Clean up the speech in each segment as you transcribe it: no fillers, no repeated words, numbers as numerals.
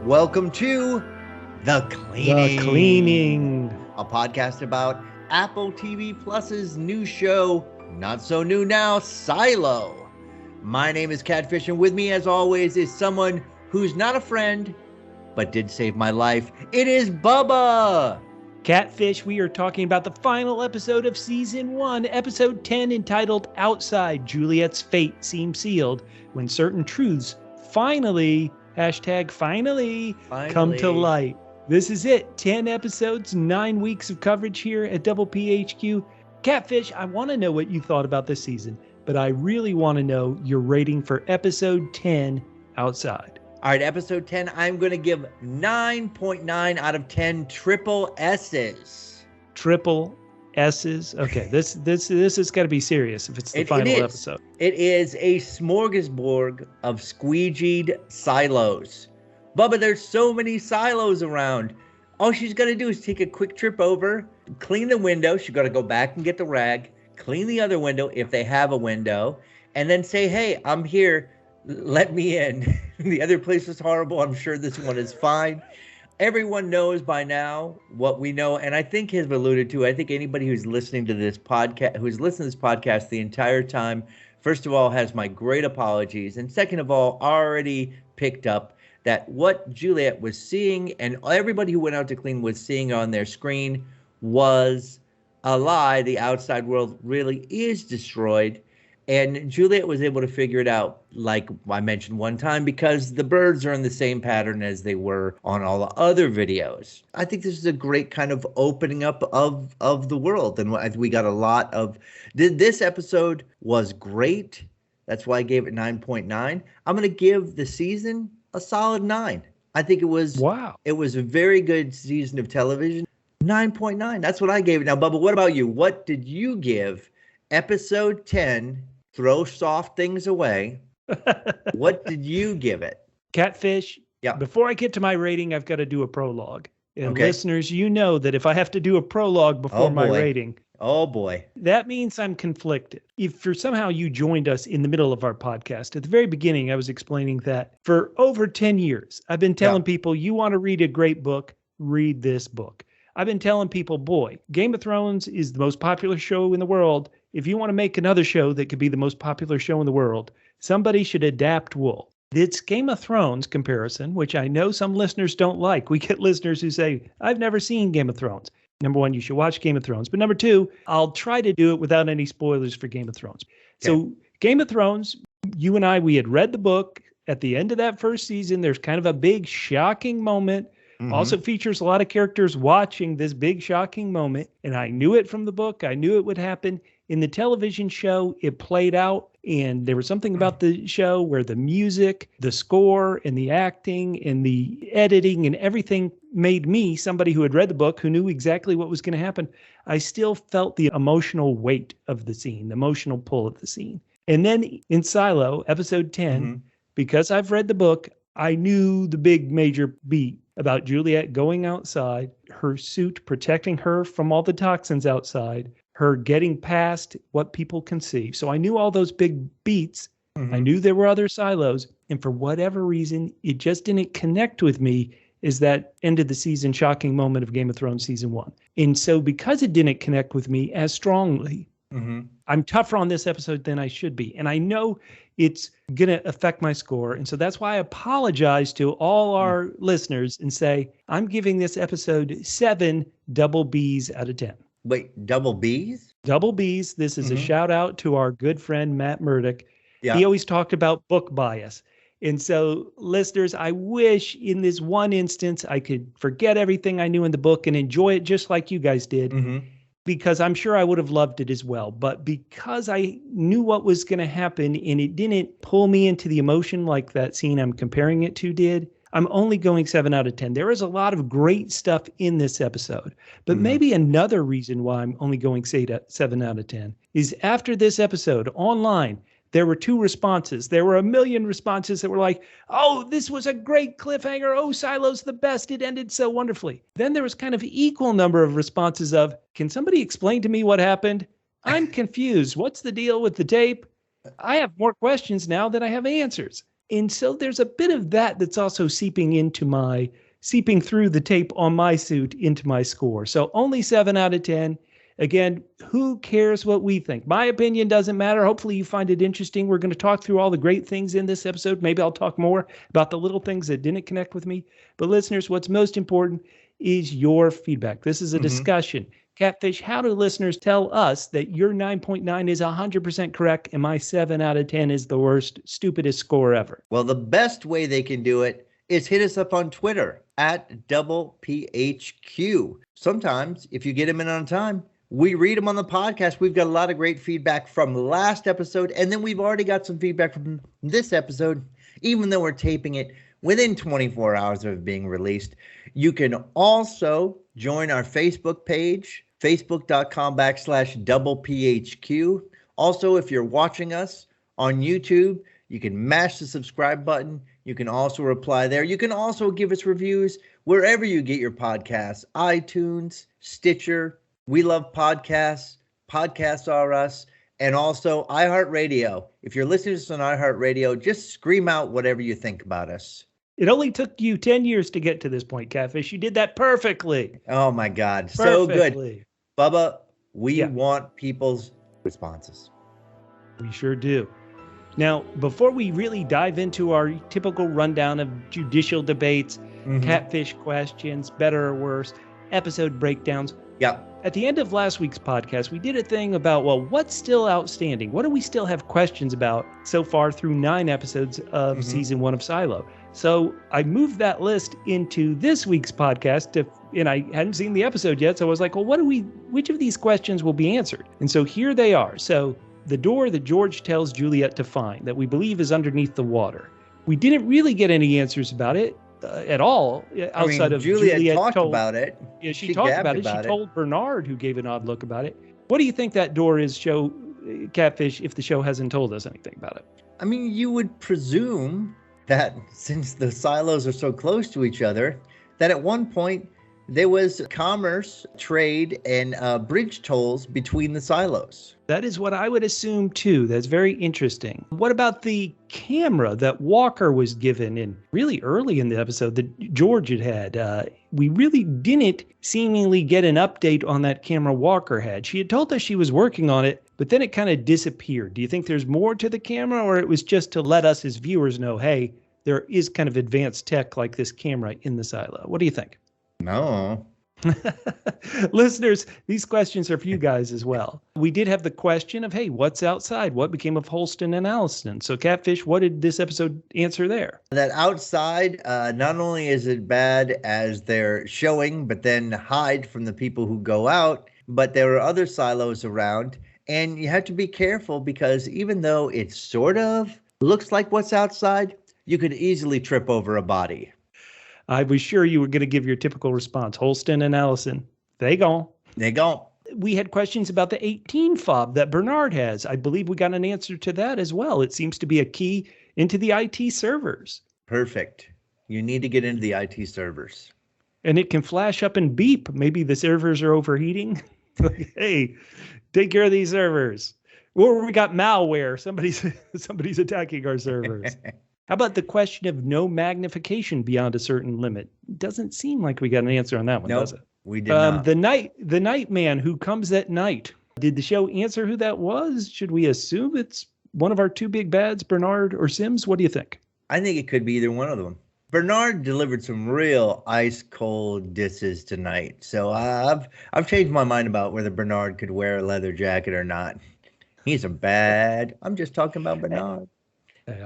Welcome to The Cleaning. A podcast about Apple TV Plus's new show, not so new now, Silo. My name is Catfish, and with me, as always, is someone who's not a friend, but did save my life. It is Bubba. Catfish, we are talking about the final episode of Season 1, Episode 10, entitled Outside, Juliette's Fate Seems Sealed, when certain truths finally come to light. This is it. 10 episodes, 9 weeks of coverage here at Double PHQ. Catfish, I want to know what you thought about this season, but I really want to know your rating for Episode 10, Outside. All right, Episode 10, I'm going to give 9.9 out of 10 triple S's. Triple S's? Okay, this has got to be serious if it's the final episode. It is a smorgasbord of squeegeed silos. Bubba, there's so many silos around. All she's got to do is take a quick trip over, clean the window. She's got to go back and get the rag, clean the other window if they have a window, and then say, hey, I'm here. Let me in. The other place was horrible. I'm sure this one is fine. Everyone knows by now what we know, and I think has alluded to. I think anybody who's listening to this podcast, the entire time, first of all, has my great apologies, and second of all, already picked up that what Juliette was seeing and everybody who went out to clean was seeing on their screen was a lie. The outside world really is destroyed. And Juliette was able to figure it out, like I mentioned one time, because the birds are in the same pattern as they were on all the other videos. I think this is a great kind of opening up of the world. And we got a lot of... This episode was great. That's why I gave it 9.9. I'm going to give the season a solid 9. I think it was... Wow. It was a very good season of television. 9.9. That's what I gave it. Now, Bubba, what about you? What did you give Episode 10... Throw soft things away. What did you give it? Catfish, yeah. Before I get to my rating, I've got to do a prologue. And okay. Listeners, you know that if I have to do a prologue before my rating... Oh, boy. That means I'm conflicted. If somehow you joined us in the middle of our podcast, at the very beginning, I was explaining that for over 10 years, I've been telling people, you want to read a great book, read this book. I've been telling people, boy, Game of Thrones is the most popular show in the world. If you want to make another show that could be the most popular show in the world, somebody should adapt Wool. It's Game of Thrones comparison, which I know some listeners don't like. We get listeners who say, I've never seen Game of Thrones. Number one, you should watch Game of Thrones. But number two, I'll try to do it without any spoilers for Game of Thrones. Okay. So Game of Thrones, you and I, we had read the book. At the end of that first season, there's kind of a big shocking moment. Mm-hmm. Also features a lot of characters watching this big shocking moment. And I knew it from the book. I knew it would happen. In the television show, it played out, and there was something about the show where the music, the score, and the acting, and the editing, and everything made me, somebody who had read the book, who knew exactly what was going to happen, I still felt the emotional weight of the scene, the emotional pull of the scene. And then in Silo, episode 10, because I've read the book, I knew the big major beat about Juliette going outside, her suit protecting her from all the toxins outside, her getting past what people can see. So I knew all those big beats. Mm-hmm. I knew there were other silos. And for whatever reason, it just didn't connect with me as that end of the season shocking moment of Game of Thrones season 1. And so because it didn't connect with me as strongly, I'm tougher on this episode than I should be. And I know it's going to affect my score. And so that's why I apologize to all our listeners and say, I'm giving this episode 7 double Bs out of 10. Wait, double Bs? Double Bs. This is a shout out to our good friend, Matt Murdock. Yeah. He always talked about book bias. And so listeners, I wish in this one instance, I could forget everything I knew in the book and enjoy it just like you guys did, because I'm sure I would have loved it as well. But because I knew what was going to happen and it didn't pull me into the emotion like that scene I'm comparing it to did, I'm only going 7 out of 10. There is a lot of great stuff in this episode, but maybe another reason why I'm only going 7 out of 10 is after this episode online, there were 2 responses. There were 1 million responses that were like, oh, this was a great cliffhanger. Oh, Silo's the best. It ended so wonderfully. Then there was kind of equal number of responses of, can somebody explain to me what happened? I'm confused. What's the deal with the tape? I have more questions now than I have answers. And so there's a bit of that that's also seeping through the tape on my suit into my score. So only 7 out of 10. Again, who cares what we think? My opinion doesn't matter. Hopefully you find it interesting. We're going to talk through all the great things in this episode. Maybe I'll talk more about the little things that didn't connect with me. But listeners, what's most important is your feedback. This is a discussion. Catfish, how do listeners tell us that your 9.9 is 100% correct and my 7 out of 10 is the worst, stupidest score ever? Well, the best way they can do it is hit us up on Twitter at @PHQ. Sometimes, if you get them in on time, we read them on the podcast. We've got a lot of great feedback from the last episode, and then we've already got some feedback from this episode, even though we're taping it within 24 hours of it being released. You can also join our Facebook page, facebook.com/PHQ. Also, if you're watching us on YouTube, you can mash the subscribe button. You can also reply there. You can also give us reviews wherever you get your podcasts, iTunes, Stitcher, We Love Podcasts, Podcasts Are Us, and also iHeartRadio. If you're listening to us on iHeartRadio, just scream out whatever you think about us. It only took you 10 years to get to this point, Catfish. You did that perfectly. Oh, my God. So Perfectly. good. Bubba, we want people's responses. We sure do. Now, before we really dive into our typical rundown of judicial debates, Catfish questions, better or worse, episode breakdowns. Yeah. At the end of last week's podcast, we did a thing about, well, what's still outstanding? What do we still have questions about so far through 9 episodes of season 1 of Silo? So I moved that list into this week's podcast, and I hadn't seen the episode yet. So I was like, well, which of these questions will be answered? And so here they are. So the door that George tells Juliette to find that we believe is underneath the water. We didn't really get any answers about it at all outside of Juliette talked about it. Yeah, she talked about it. She told Bernard, who gave an odd look about it. What do you think that door is, Catfish, if the show hasn't told us anything about it? I mean, you would presume that since the silos are so close to each other, that at one point there was commerce, trade, and bridge tolls between the silos. That is what I would assume, too. That's very interesting. What about the camera that Walker was given in really early in the episode that George had? We really didn't seemingly get an update on that camera Walker had. She had told us she was working on it, but then it kind of disappeared. Do you think there's more to the camera, or it was just to let us as viewers know, hey, there is kind of advanced tech like this camera in the silo? What do you think? No. Listeners, these questions are for you guys as well. We did have the question of, hey, what's outside? What became of Holston and Allison? So, Catfish, what did this episode answer there? That outside, not only is it bad as they're showing, but then hide from the people who go out, but there are other silos around. And you have to be careful because even though it sort of looks like what's outside, you could easily trip over a body. I was sure you were going to give your typical response. Holston and Allison, they gone. They gone. We had questions about the 18 fob that Bernard has. I believe we got an answer to that as well. It seems to be a key into the IT servers. Perfect. You need to get into the IT servers. And it can flash up and beep. Maybe the servers are overheating. Hey, take care of these servers. Or we got malware. Somebody's attacking our servers. How about the question of no magnification beyond a certain limit? Doesn't seem like we got an answer on that one, does it? We did not. The night man who comes at night. Did the show answer who that was? Should we assume it's one of our two big bads, Bernard or Sims? What do you think? I think it could be either one of them. Bernard delivered some real ice cold disses tonight. So I've changed my mind about whether Bernard could wear a leather jacket or not. He's a bad. I'm just talking about Bernard.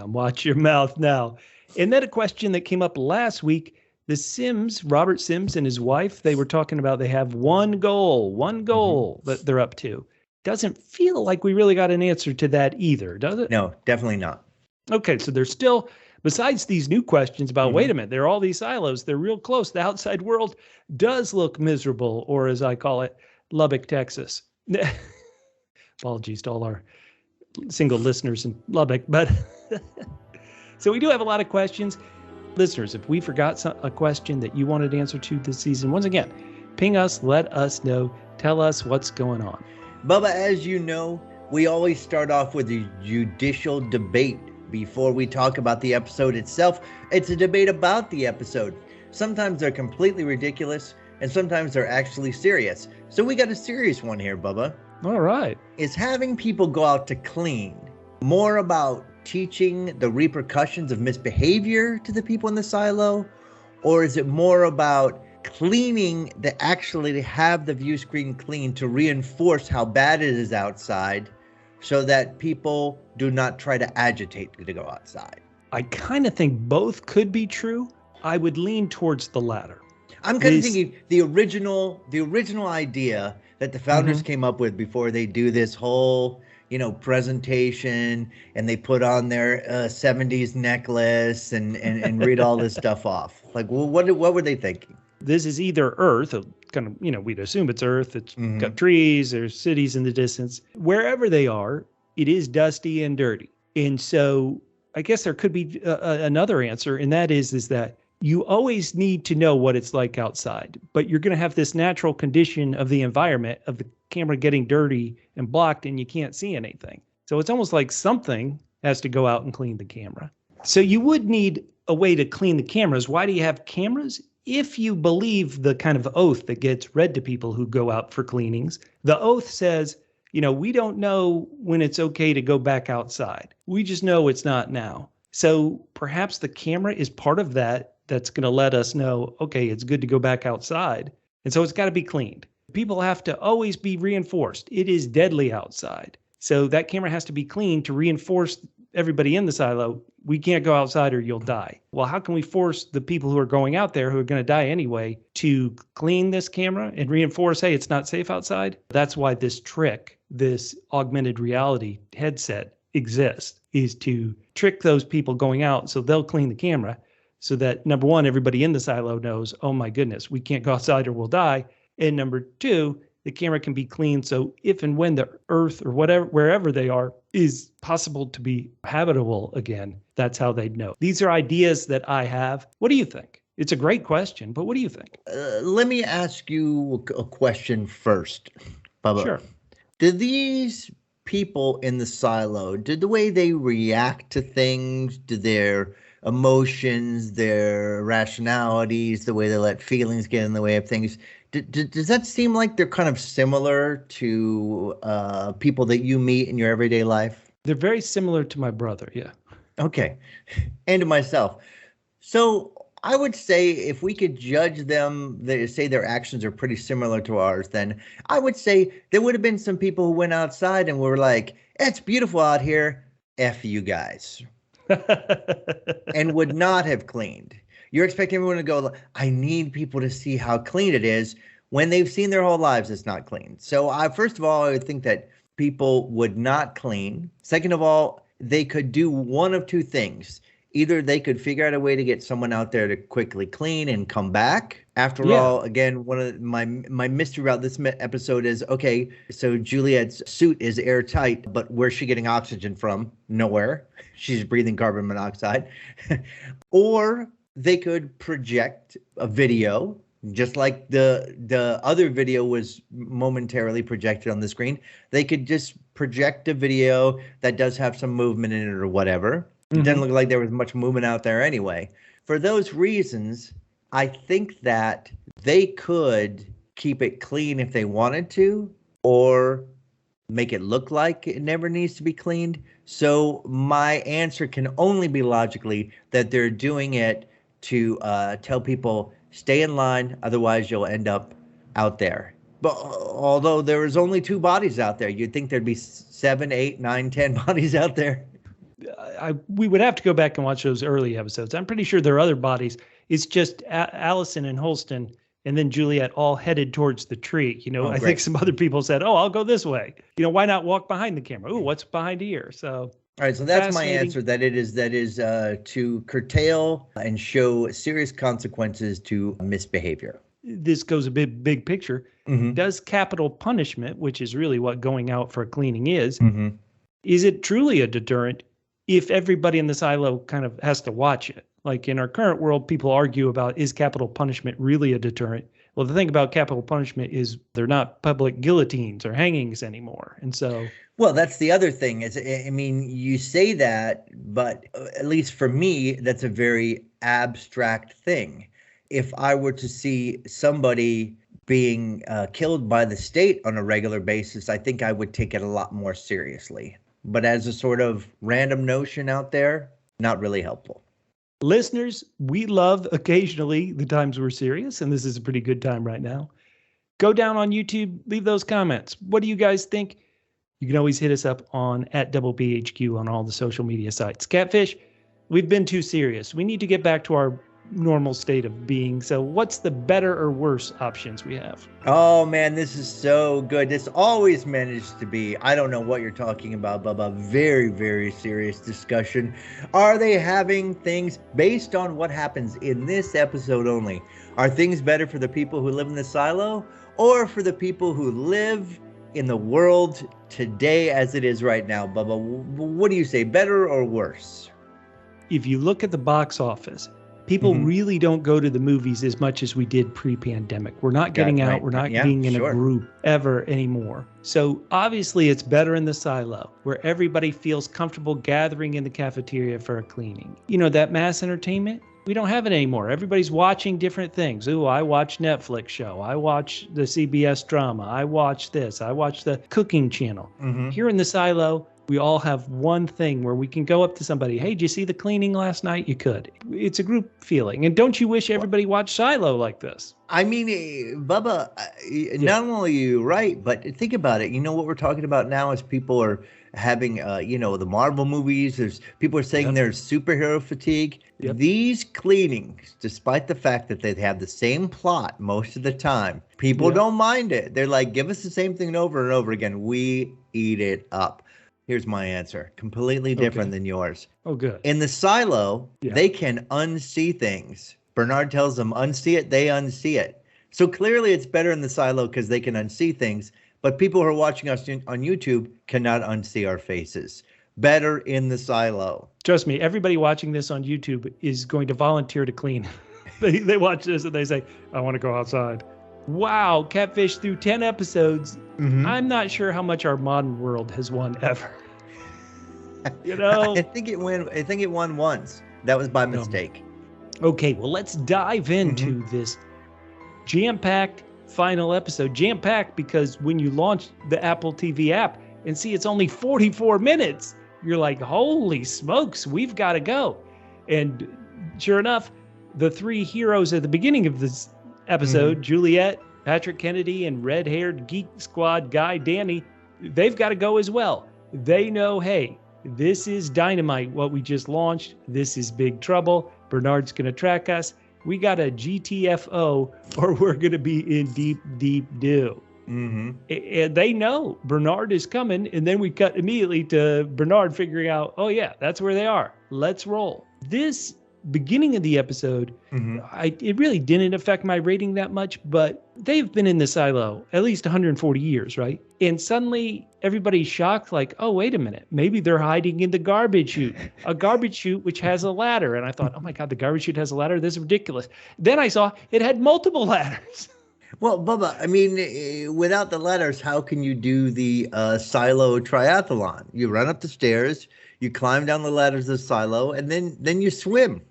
Watch your mouth now. And then a question that came up last week, the Sims, Robert Sims and his wife, they were talking about they have one goal that they're up to. Doesn't feel like we really got an answer to that either, does it? No, definitely not. Okay, so there's still, besides these new questions about, wait a minute, there are all these silos, they're real close. The outside world does look miserable, or as I call it, Lubbock, Texas. Apologies to all our single listeners in Lubbock, but so we do have a lot of questions. Listeners, if we forgot a question that you wanted answer to this season, once again, ping us, let us know, tell us what's going on. Bubba, as you know, we always start off with the judicial debate Before we talk about the episode itself, it's a debate about the episode. Sometimes they're completely ridiculous, and sometimes they're actually serious. So we got a serious one here, Bubba. All right. Is having people go out to clean more about teaching the repercussions of misbehavior to the people in the silo? Or is it more about cleaning to actually have the view screen clean to reinforce how bad it is outside so that people do not try to agitate to go outside? I kind of think both could be true. I would lean towards the latter. I'm kind of thinking the original idea that the founders came up with before they do this whole, presentation and they put on their 70s necklace and read all this stuff off. Like, well, what were they thinking? This is either Earth, kind of, we'd assume it's Earth. It's got trees, there's cities in the distance. Wherever they are, it is dusty and dirty. And so I guess there could be another answer, and that is that you always need to know what it's like outside, but you're going to have this natural condition of the environment of the camera getting dirty and blocked and you can't see anything. So it's almost like something has to go out and clean the camera. So you would need a way to clean the cameras. Why do you have cameras? If you believe the kind of oath that gets read to people who go out for cleanings, the oath says, we don't know when it's okay to go back outside. We just know it's not now. So perhaps the camera is part of that's going to let us know, okay, it's good to go back outside. And so it's got to be cleaned. People have to always be reinforced. It is deadly outside. So that camera has to be cleaned to reinforce everybody in the silo. We can't go outside or you'll die. Well, how can we force the people who are going out there who are going to die anyway to clean this camera and reinforce, hey, it's not safe outside? That's why this trick, this augmented reality headset exists, is to trick those people going out so they'll clean the camera so that, number one, everybody in the silo knows, oh my goodness, we can't go outside or we'll die. And number two, the camera can be cleaned so if and when the Earth or wherever they are is possible to be habitable again, that's how they'd know. These are ideas that I have. What do you think? It's a great question, but what do you think? Let me ask you a question first, Bubba. Sure. Do these people in the silo, did the way they react to things, do their emotions, their rationalities, the way they let feelings get in the way of things, does that seem like they're kind of similar to people that you meet in your everyday life? They're very similar to my brother, yeah. Okay. And to myself. So I would say if we could judge them, say their actions are pretty similar to ours, then I would say there would have been some people who went outside and were like, it's beautiful out here, F you guys, and would not have cleaned. You're expecting everyone to go, I need people to see how clean it is when they've seen their whole lives it's not clean. So first of all, I would think that people would not clean. Second of all, they could do one of two things. Either they could figure out a way to get someone out there to quickly clean and come back. After all, again, one of my mystery about this episode is, okay, so Juliette's suit is airtight, but where's she getting oxygen from? Nowhere. She's breathing carbon monoxide. Or they could project a video, just like the other video was momentarily projected on the screen. They could just project a video that does have some movement in it or whatever. It doesn't look like there was much movement out there anyway. For those reasons, I think that they could keep it clean if they wanted to, or make it look like it never needs to be cleaned. So my answer can only be logically that they're doing it to tell people, stay in line, otherwise you'll end up out there. But although there is only 2 bodies out there, you'd think there'd be 7, 8, 9, 10 bodies out there. We would have to go back and watch those early episodes. I'm pretty sure there are other bodies. It's just Allison and Holston and then Juliette all headed towards the tree. I think some other people said, oh, I'll go this way. Why not walk behind the camera? Ooh, what's behind here? So all right, so that's my answer. That is to curtail and show serious consequences to misbehavior. This goes a big picture. Does capital punishment, which is really what going out for cleaning is it truly a deterrent if everybody in the silo kind of has to watch it? Like in our current world, people argue about, is capital punishment really a deterrent? Well, the thing about capital punishment is they're not public guillotines or hangings anymore. And so, well, that's the other thing is, I mean, you say that, but at least for me, that's a very abstract thing. If I were to see somebody being killed by the state on a regular basis, I think I would take it a lot more seriously. But as a sort of random notion out there, not really helpful. Listeners, we love occasionally the times we're serious, and this is a pretty good time right now. Go down on YouTube, leave those comments. What do you guys think? You can always hit us up on @BBHQ on all the social media sites. Catfish, we've been too serious. We need to get back to our normal state of being. So what's the better or worse options we have? Oh man, this is so good. This always managed to be, I don't know what you're talking about, Bubba, very, very serious discussion. Are they having things based on what happens in this episode only? Are things better for the people who live in the silo or for the people who live in the world today as it is right now? Bubba, what do you say, better or worse? If you look at the box office, people really don't go to the movies as much as we did pre-pandemic. We're not getting out. We're not being in a group ever anymore. So obviously it's better in the silo where everybody feels comfortable gathering in the cafeteria for a cleaning. You know, that mass entertainment, we don't have it anymore. Everybody's watching different things. Ooh, I watch Netflix show. I watch the CBS drama. I watch this. I watch the cooking channel. Here in the silo, we all have one thing where we can go up to somebody. Hey, did you see the cleaning last night? You could. It's a group feeling. And don't you wish everybody watched Silo like this? I mean, Bubba, not only are you right, but think about it. You know, what we're talking about now is people are having, the Marvel movies. People are saying there's superhero fatigue. These cleanings, despite the fact that they have the same plot most of the time, people don't mind it. They're like, give us the same thing over and over again. We eat it up. Here's my answer. Completely different than yours. Oh, good. In the silo, they can unsee things. Bernard tells them, unsee it, they unsee it. So clearly it's better in the silo because they can unsee things. But people who are watching us on YouTube cannot unsee our faces. Better in the silo. Trust me, everybody watching this on YouTube is going to volunteer to clean. They watch this and they say, I want to go outside. Wow, Catfish through 10 episodes. I'm not sure how much our modern world has won ever. You know? I think it won once. That was by mistake. Okay, well, let's dive into this jam-packed final episode. Jam-packed because when you launch the Apple TV app and see it's only 44 minutes, you're like, holy smokes, we've got to go. And sure enough, the three heroes at the beginning of this episode, Juliette, Patrick Kennedy, and red-haired Geek Squad guy Danny, they've got to go as well. They know, hey, this is dynamite, what we just launched. This is big trouble. Bernard's going to track us. We got a GTFO or we're going to be in deep, deep doo. And they know Bernard is coming. And then we cut immediately to Bernard figuring out, oh, yeah, that's where they are. Let's roll. This beginning of the episode, it really didn't affect my rating that much, but they've been in the silo at least 140 years, right? And suddenly everybody's shocked, like, oh, wait a minute, maybe they're hiding in the garbage chute, a garbage chute which has a ladder. And I thought, oh my God, the garbage chute has a ladder? This is ridiculous. Then I saw it had multiple ladders. Well, Bubba, I mean, without the ladders, how can you do the silo triathlon? You run up the stairs, you climb down the ladders of the silo, and then you swim.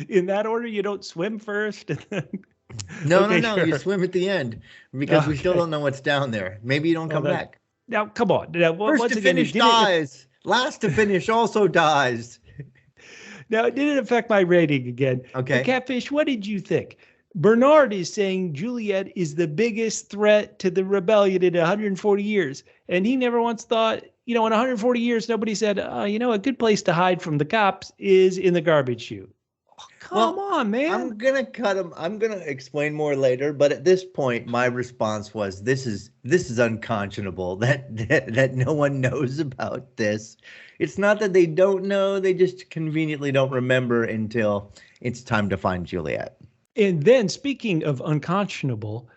In that order, you don't swim first? And then... No, sure. You swim at the end because we still don't know what's down there. Maybe you don't come back. Now, come on. Now, first to finish dies. Last to finish also dies. Now, it didn't affect my rating again. Okay. But Catfish, what did you think? Bernard is saying Juliette is the biggest threat to the rebellion in 140 years. And he never once thought, in 140 years, nobody said, a good place to hide from the cops is in the garbage chute. Come on, man. I'm going to cut him. I'm going to explain more later. But at this point, my response was, this is unconscionable that no one knows about this. It's not that they don't know. They just conveniently don't remember until it's time to find Juliette. And then speaking of unconscionable,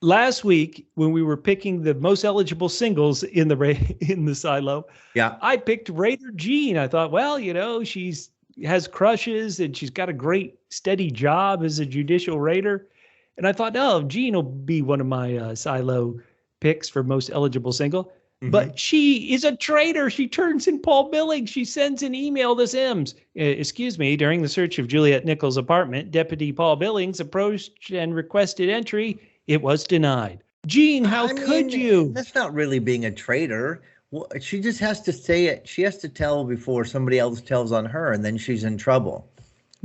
last week when we were picking the most eligible singles in the silo, I picked Raider Jean. I thought, well, she's has crushes and she's got a great steady job as a judicial raider. And I thought, oh, Jean will be one of my silo picks for most eligible single. But she is a traitor. She turns in Paul Billings. She sends an email to Sims. Excuse me, during the search of Juliette Nichols' apartment, Deputy Paul Billings approached and requested entry. It was denied. Jean, how could you? That's not really being a traitor. Well, she just has to say it. She has to tell before somebody else tells on her, and then she's in trouble.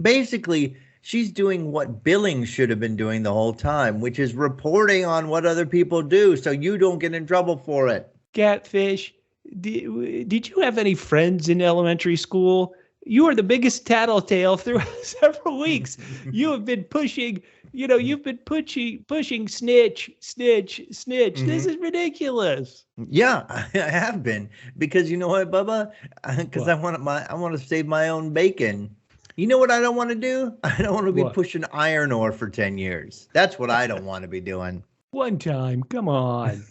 Basically, she's doing what Billings should have been doing the whole time, which is reporting on what other people do so you don't get in trouble for it. Catfish, did you have any friends in elementary school? You are the biggest tattletale through several weeks. You have been pushing, pushing snitch. This is ridiculous. Yeah, I have been. Because you know what, Bubba? Because I want to save my own bacon. You know what I don't want to do? I don't want to be pushing iron ore for 10 years. That's what I don't want to be doing. One time, come on.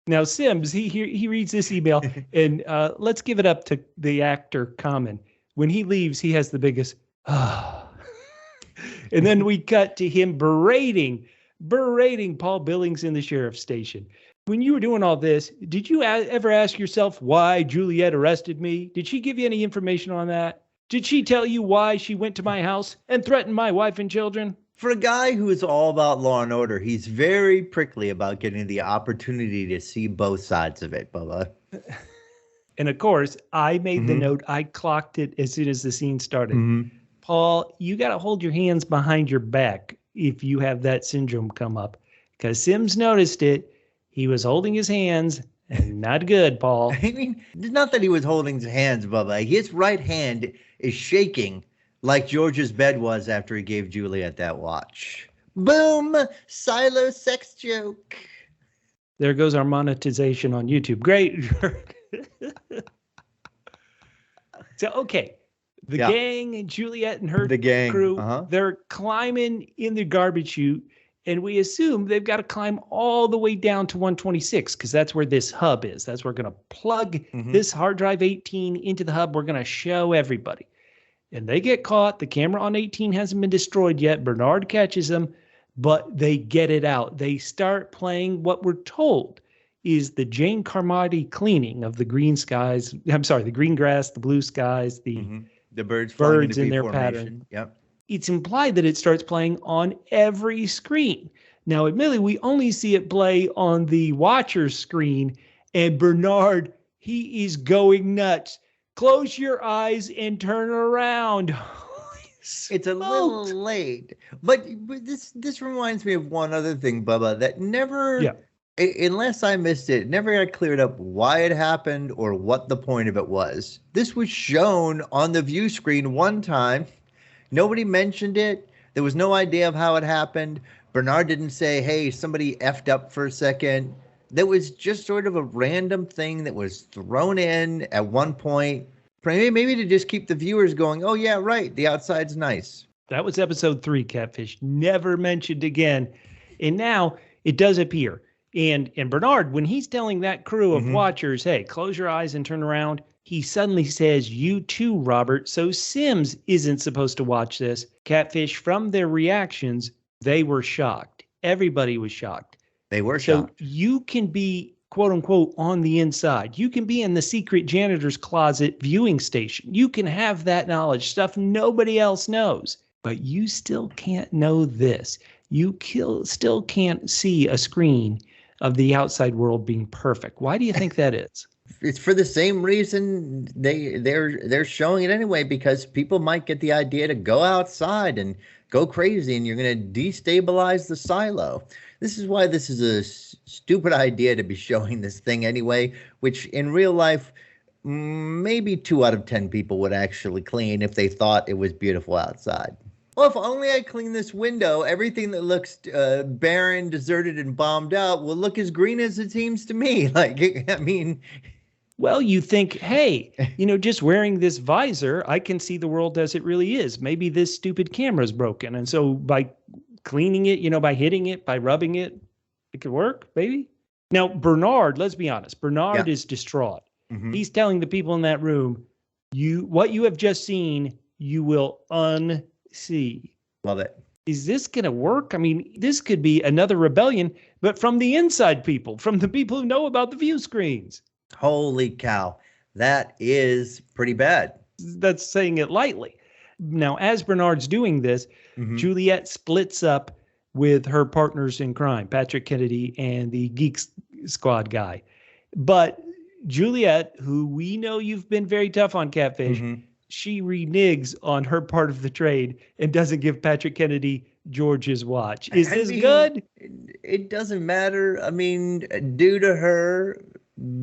Now, Sims, he reads this email, and let's give it up to the actor Common. When he leaves, he has the biggest, and then we cut to him berating Paul Billings in the sheriff's station. When you were doing all this, did you ever ask yourself why Juliette arrested me? Did she give you any information on that? Did she tell you why she went to my house and threatened my wife and children? For a guy who is all about law and order, he's very prickly about getting the opportunity to see both sides of it, Bubba. And of course, I made the note. I clocked it as soon as the scene started. Paul, you got to hold your hands behind your back if you have that syndrome come up. Because Sims noticed it. He was holding his hands. Not good, Paul. I mean, it's not that he was holding his hands, Bubba. His right hand is shaking like George's bed was after he gave Juliette that watch. Boom! Silo sex joke. There goes our monetization on YouTube. Great. So, okay. The gang, Juliette and her crew, they're climbing in the garbage chute, and we assume they've got to climb all the way down to 126 because that's where this hub is. That's where we're going to plug this hard drive 18 into the hub. We're going to show everybody. And they get caught. The camera on 18 hasn't been destroyed yet. Bernard catches them, but they get it out. They start playing what we're told is the Jane Carmody cleaning of the green skies. I'm sorry, the green grass, the blue skies, the birds in their pattern. Yep. It's implied that it starts playing on every screen. Now, admittedly, we only see it play on the watcher's screen, and Bernard, he is going nuts. Close your eyes and turn around. It's a little late. But this reminds me of one other thing, Bubba, that never, unless I missed it, never got cleared up why it happened or what the point of it was. This was shown on the view screen one time. Nobody mentioned it. There was no idea of how it happened. Bernard didn't say, hey, somebody effed up for a second. That was just sort of a random thing that was thrown in at one point, maybe to just keep the viewers going, oh, yeah, right, the outside's nice. That was episode 3, Catfish. Never mentioned again. And now it does appear. And Bernard, when he's telling that crew of watchers, hey, close your eyes and turn around, he suddenly says, you too, Robert. So Sims isn't supposed to watch this. Catfish, from their reactions, they were shocked. Everybody was shocked. They were shocked. So you can be, quote unquote, on the inside. You can be in the secret janitor's closet viewing station. You can have that knowledge, stuff nobody else knows. But you still can't know this. You still can't see a screen of the outside world being perfect. Why do you think that is? It's for the same reason they're showing it anyway, because people might get the idea to go outside and go crazy, and you're going to destabilize the silo. This is why this is a stupid idea to be showing this thing anyway, which in real life, maybe 2 out of 10 people would actually clean if they thought it was beautiful outside. Well, if only I clean this window, everything that looks barren, deserted, and bombed out will look as green as it seems to me. Well, you think, hey, just wearing this visor, I can see the world as it really is. Maybe this stupid camera's broken. And so by cleaning it, by hitting it, by rubbing it, it could work, maybe. Now, Bernard, let's be honest. Bernard is distraught. He's telling the people in that room, what you have just seen, you will unsee. Love it. is this going to work? I mean, this could be another rebellion, but from the inside people, from the people who know about the view screens. Holy cow. That is pretty bad. That's saying it lightly. Now, as Bernard's doing this, Juliette splits up with her partners in crime, Patrick Kennedy and the Geek Squad guy. But Juliette, who we know you've been very tough on, Catfish, she reneges on her part of the trade and doesn't give Patrick Kennedy George's watch. Is this good? It doesn't matter. I mean, due to her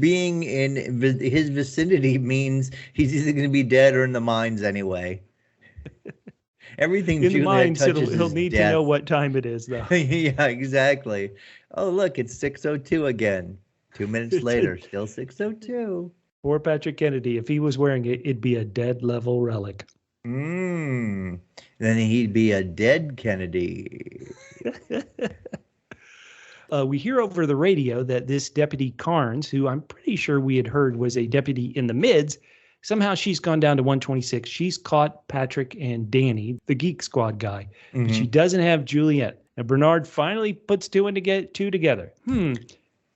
being in his vicinity means he's either going to be dead or in the mines anyway. Everything in the Juliette mines, touches he'll need death. to know what time it is, though. Yeah, exactly. Oh, look, it's 6:02 again. 2 minutes later, still 6:02. Poor Patrick Kennedy. If he was wearing it, it'd be a dead level relic. Then he'd be a dead Kennedy. We hear over the radio that this Deputy Carnes, who I'm pretty sure we had heard was a deputy in the mids, somehow she's gone down to 126. She's caught Patrick and Danny, the Geek Squad guy. But she doesn't have Juliette. And Bernard finally puts two together.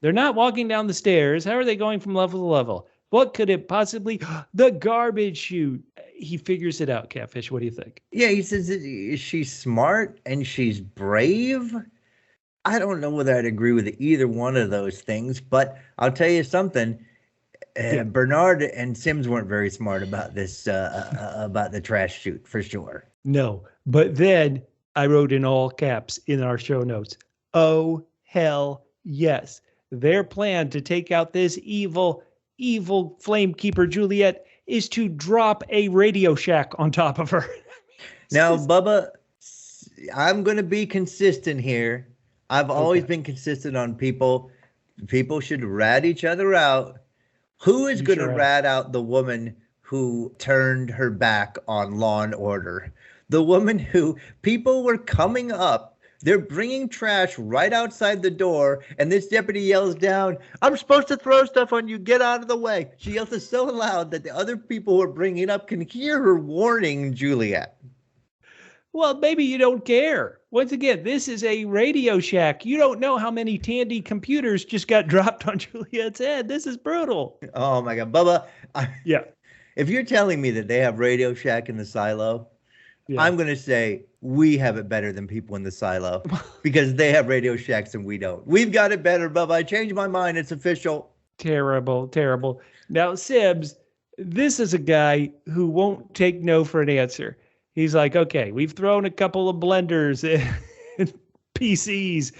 They're not walking down the stairs. How are they going from level to level? What could it possibly? The garbage chute. He figures it out, Catfish. What do you think? Yeah, he says she's smart and she's brave. I don't know whether I'd agree with either one of those things, but I'll tell you something. Bernard and Sims weren't very smart about this, about the trash chute, for sure. No, but then I wrote in all caps in our show notes, oh, hell yes. Their plan to take out this evil flamekeeper Juliette is to drop a Radio Shack on top of her. Now, Bubba, I'm going to be consistent here. I've always been consistent on people. People should rat each other out. Who is going to rat out the woman who turned her back on Law and Order? The woman who people were coming up. They're bringing trash right outside the door, and this deputy yells down, "I'm supposed to throw stuff on you. Get out of the way." She yells it so loud that the other people who are bringing it up can hear her warning Juliette. Well, maybe you don't care. Once again, this is a Radio Shack. You don't know how many Tandy computers just got dropped on Juliette's head. This is brutal. Oh, my God. Bubba, yeah. If you're telling me that they have Radio Shack in the silo, I'm going to say we have it better than people in the silo because they have Radio Shacks and we don't. We've got it better, Bubba. I changed my mind. It's official. Terrible, terrible. Now, Sibs, this is a guy who won't take no for an answer. He's like, okay, we've thrown a couple of blenders and PCs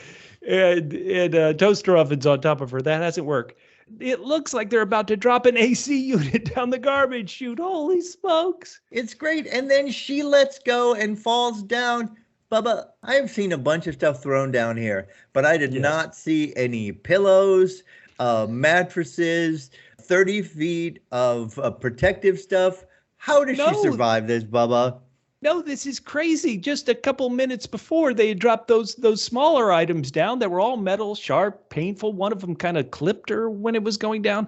and toaster ovens on top of her. That hasn't worked. It looks like they're about to drop an AC unit down the garbage chute. Holy smokes. It's great. And then she lets go and falls down. Bubba, I've seen a bunch of stuff thrown down here, but I did not see any pillows, mattresses, 30 feet of protective stuff. How does she survive this, Bubba? No, this is crazy. Just a couple minutes before, they had dropped those smaller items down that were all metal, sharp, painful. One of them kind of clipped her when it was going down.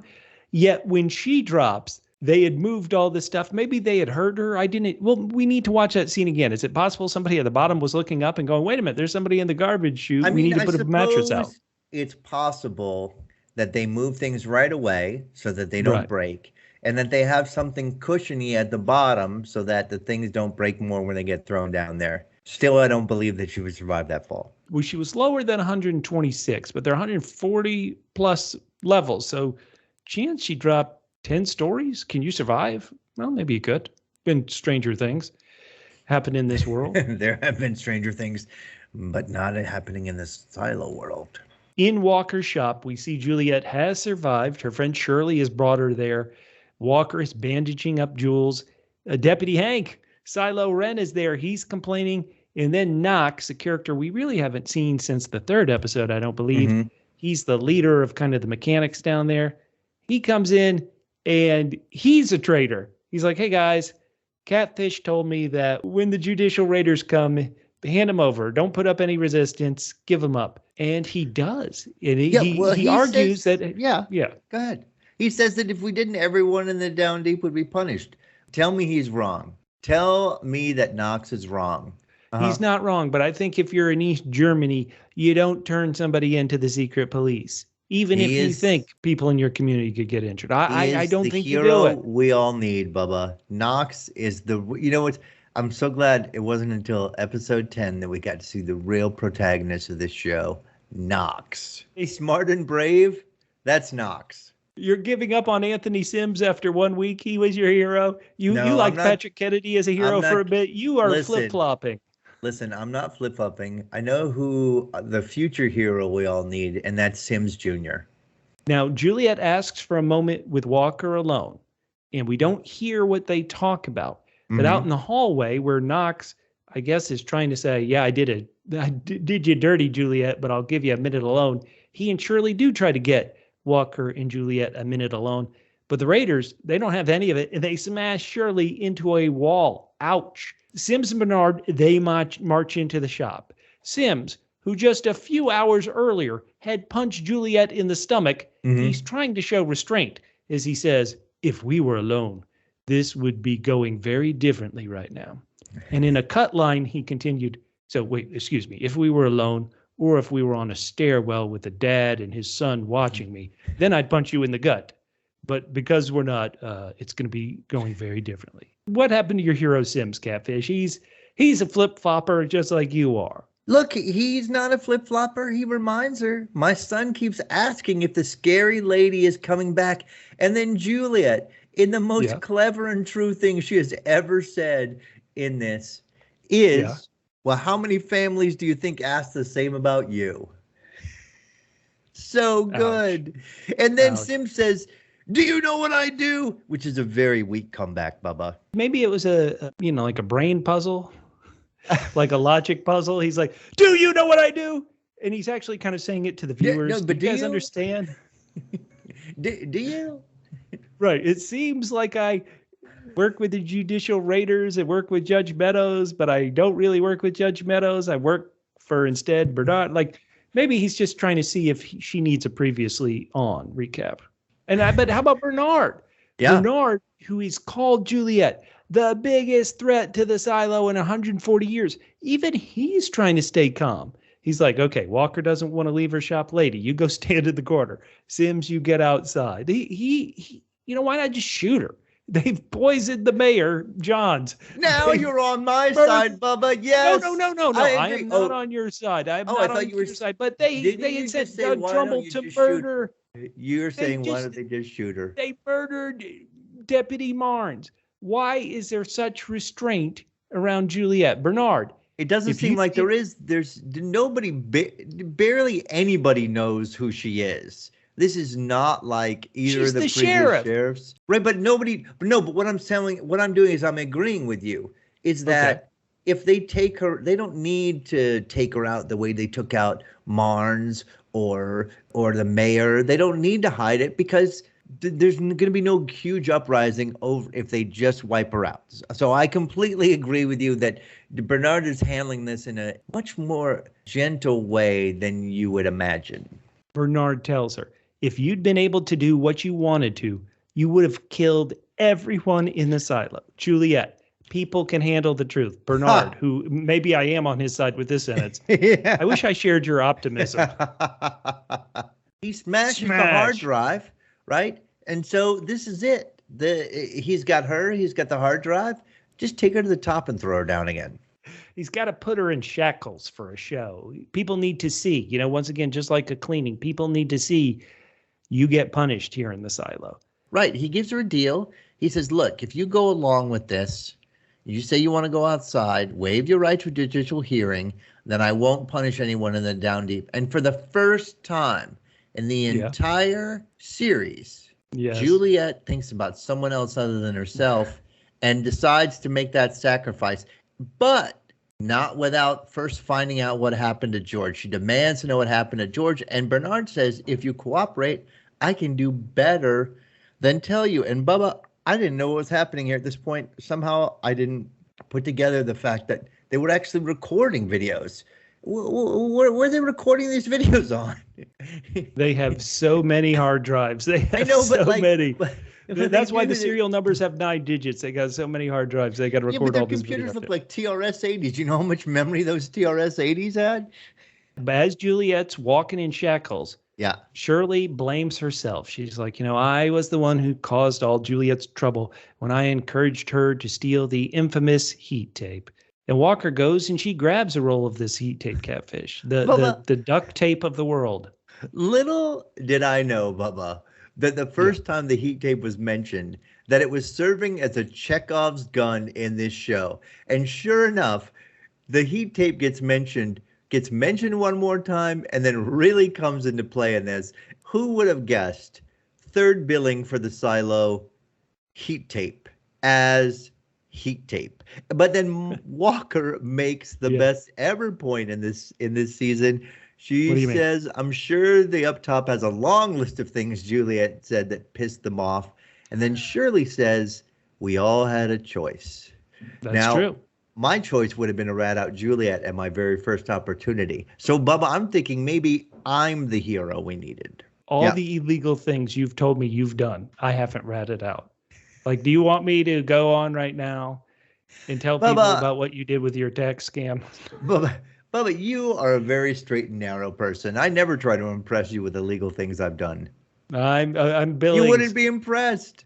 Yet when she drops, they had moved all this stuff. Maybe they had heard her. Well, we need to watch that scene again. Is it possible somebody at the bottom was looking up and going, wait a minute, there's somebody in the garbage chute. We need to put a mattress out. It's possible that they move things right away so that they don't break. And that they have something cushiony at the bottom so that the things don't break more when they get thrown down there. Still, I don't believe that she would survive that fall. Well, she was lower than 126, but they're 140 plus levels. So chance she dropped 10 stories. Can you survive? Well, maybe you could. Been stranger things happen in this world. There have been stranger things, but not happening in this silo world. In Walker's shop, we see Juliette has survived. Her friend Shirley has brought her there. Walker is bandaging up Jules. Deputy Hank, Silo Wren, is there. He's complaining. And then Knox, a character we really haven't seen since the third episode, I don't believe. He's the leader of kind of the mechanics down there. He comes in and he's a traitor. He's like, hey, guys, Catfish told me that when the judicial raiders come, hand them over. Don't put up any resistance. Give them up. And he does. And he argues that. Yeah. Go ahead. He says that if we didn't, everyone in the Down Deep would be punished. Tell me he's wrong. Tell me that Knox is wrong. He's not wrong, but I think if you're in East Germany, you don't turn somebody into the secret police, even if you think people in your community could get injured. I don't think you do it. We all need, Bubba. Knox is you know what? I'm so glad it wasn't until episode 10 that we got to see the real protagonist of this show, Knox. He's smart and brave. That's Knox. You're giving up on Anthony Sims after 1 week. He was your hero. You liked Patrick Kennedy as a hero for a bit. You are flip-flopping. Listen, I'm not flip-flopping. I know who the future hero we all need, and that's Sims Jr. Now, Juliette asks for a moment with Walker alone, and we don't hear what they talk about. But out in the hallway where Knox, I guess, is trying to say, yeah, I did you dirty, Juliette, but I'll give you a minute alone. He and Shirley do try to get Walker and Juliette a minute alone. But the Raiders, they don't have any of it, and they smash Shirley into a wall. Ouch. Sims and Bernard, they march into the shop. Sims, who just a few hours earlier had punched Juliette in the stomach, he's trying to show restraint as he says, if we were alone, this would be going very differently right now. And in a cut line, he continued, if we were alone, or if we were on a stairwell with a dad and his son watching me, then I'd punch you in the gut. But because we're not, it's going to be going very differently. What happened to your hero Sims, Catfish? He's a flip-flopper just like you are. Look, he's not a flip-flopper. He reminds her. My son keeps asking if the scary lady is coming back. And then Juliette, in the most clever and true thing she has ever said in this, is, well, how many families do you think ask the same about you? So good. Ouch. And then Sims says, do you know what I do? Which is a very weak comeback, Bubba. Maybe it was like a brain puzzle, like a logic puzzle. He's like, do you know what I do? And he's actually kind of saying it to the viewers. Yeah, no, but do you guys understand? do you? Right. It seems like I work with the Judicial Raiders and work with Judge Meadows, but I don't really work with Judge Meadows. I work for instead Bernard. Like maybe he's just trying to see if she needs a previously on recap. But how about Bernard? Yeah. Bernard, who is called Juliette, the biggest threat to the silo in 140 years. Even he's trying to stay calm. He's like, okay, Walker doesn't want to leave her shop lady. You go stand in the corner. Sims, you get outside. He why not just shoot her? They've poisoned the mayor, Johns. Now you're on my side, Bubba. Yes. No. I am not on your side. I'm not on your side. But they had sent Doug Trumbull to murder. You're saying, why don't they just shoot her? They murdered Deputy Marnes. Why is there such restraint around Juliette? Bernard. It doesn't seem like there's nobody, barely anybody knows who she is. This is not like either of the previous sheriffs. Right, but what I'm doing is I'm agreeing with you, is that if they take her, they don't need to take her out the way they took out Marnes or the mayor. They don't need to hide it because there's going to be no huge uprising over if they just wipe her out. So I completely agree with you that Bernard is handling this in a much more gentle way than you would imagine. Bernard tells her, if you'd been able to do what you wanted to, you would have killed everyone in the silo. Juliette, people can handle the truth. Bernard, who maybe I am on his side with this sentence. Yeah. I wish I shared your optimism. He smashes the hard drive, right? And so this is it. He's got the hard drive. Just take her to the top and throw her down again. He's got to put her in shackles for a show. People need to see, once again, just like a cleaning, people need to see you get punished here in the silo. Right. He gives her a deal. He says, look, if you go along with this, you say you want to go outside, waive your right to a judicial hearing, then I won't punish anyone in the down deep. And for the first time in the entire series, Juliette thinks about someone else other than herself and decides to make that sacrifice, but not without first finding out what happened to George. She demands to know what happened to George. And Bernard says, if you cooperate, I can do better than tell you. And Bubba, I didn't know what was happening here at this point. Somehow I didn't put together the fact that they were actually recording videos. Where are they recording these videos on? They have so many hard drives. They have many. That's why the serial numbers have 9 digits. They got so many hard drives. They got to record all these videos. Computers look like TRS-80s. You know how much memory those TRS-80s had? But as Juliette's walking in shackles, yeah, Shirley blames herself. She's like, I was the one who caused all Juliette's trouble when I encouraged her to steal the infamous heat tape. And Walker goes and she grabs a roll of this heat tape, Catfish, the duct tape of the world. Little did I know, Bubba, that the first time the heat tape was mentioned, that it was serving as a Chekhov's gun in this show. And sure enough, the heat tape gets mentioned one more time, and then really comes into play in this. Who would have guessed third billing for the silo heat tape as heat tape? But then Walker makes the best ever point in this season. She says, I'm sure the up top has a long list of things Juliette said that pissed them off. And then Shirley says, we all had a choice. That's true. My choice would have been to rat out Juliette at my very first opportunity. So, Bubba, I'm thinking maybe I'm the hero we needed. All the illegal things you've told me you've done, I haven't ratted out. Like, do you want me to go on right now and tell people about what you did with your tax scam? Bubba, you are a very straight and narrow person. I never try to impress you with illegal things I've done. I'm Billings. You wouldn't be impressed.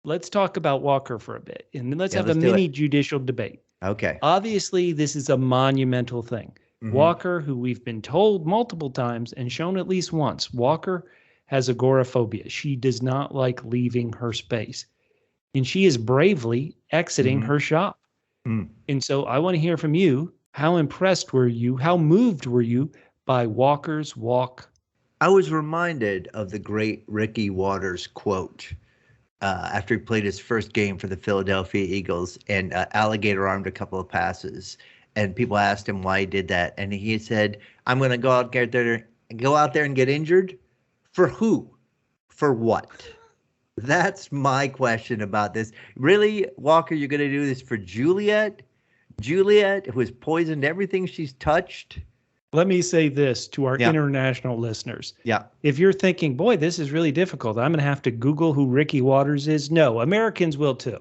Let's talk about Walker for a bit, and then let's have a mini judicial debate. Okay. Obviously, this is a monumental thing. Mm-hmm. Walker, who we've been told multiple times and shown at least once, Walker has agoraphobia. She does not like leaving her space, and she is bravely exiting her shop. Mm. And so I want to hear from you. How impressed were you? How moved were you by Walker's walk? I was reminded of the great Ricky Waters quote after he played his first game for the Philadelphia Eagles and alligator armed a couple of passes. And people asked him why he did that. And he said, I'm going to go out there and get injured. For who? For what? That's my question about this. Really, Walker, you're going to do this for Juliette? Juliette, who has poisoned everything she's touched? Let me say this to our international listeners. Yeah. If you're thinking, boy, this is really difficult, I'm going to have to Google who Ricky Waters is. No, Americans will too.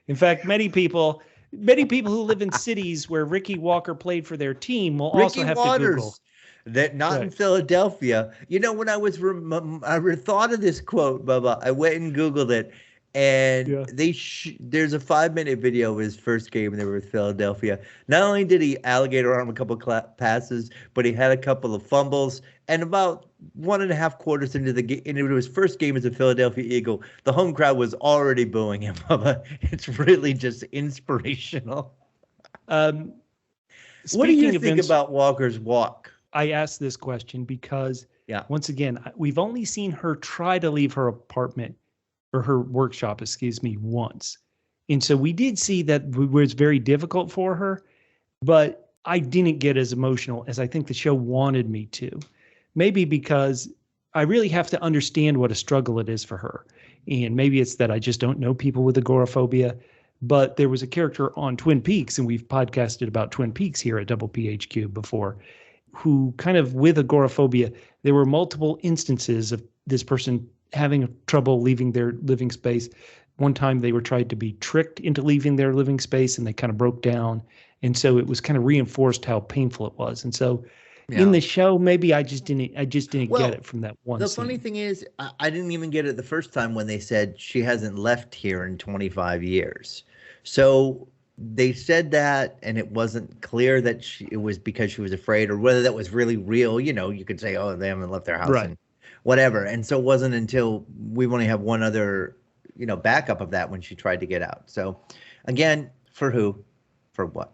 In fact, many people who live in cities where Ricky Walker played for their team will also have to Google. That not in Philadelphia. You know, when I thought of this quote, Bubba, I went and Googled it, and there's a 5-minute video of his first game there with Philadelphia. Not only did he alligator arm a couple of passes, but he had a couple of fumbles. And about 1.5 quarters into his first game as a Philadelphia Eagle, the home crowd was already booing him, Bubba. It's really just inspirational. What do you think about Walker's walk? I asked this question because, once again, we've only seen her try to leave her apartment or her workshop, once. And so we did see that it was very difficult for her, but I didn't get as emotional as I think the show wanted me to. Maybe because I really have to understand what a struggle it is for her. And maybe it's that I just don't know people with agoraphobia. But there was a character on Twin Peaks, and we've podcasted about Twin Peaks here at Double PHQ before, who kind of with agoraphobia, there were multiple instances of this person having trouble leaving their living space. One time they were tried to be tricked into leaving their living space and they kind of broke down. And so it was kind of reinforced how painful it was. And so in the show, maybe I just didn't get it from that one scene. Funny thing is, I didn't even get it the first time when they said she hasn't left here in 25 years. So they said that, and it wasn't clear that it was because she was afraid, or whether that was really real. You know, you could say, oh, they haven't left their house and whatever. And so it wasn't until we only have one other, backup of that when she tried to get out. So again, for who? For what?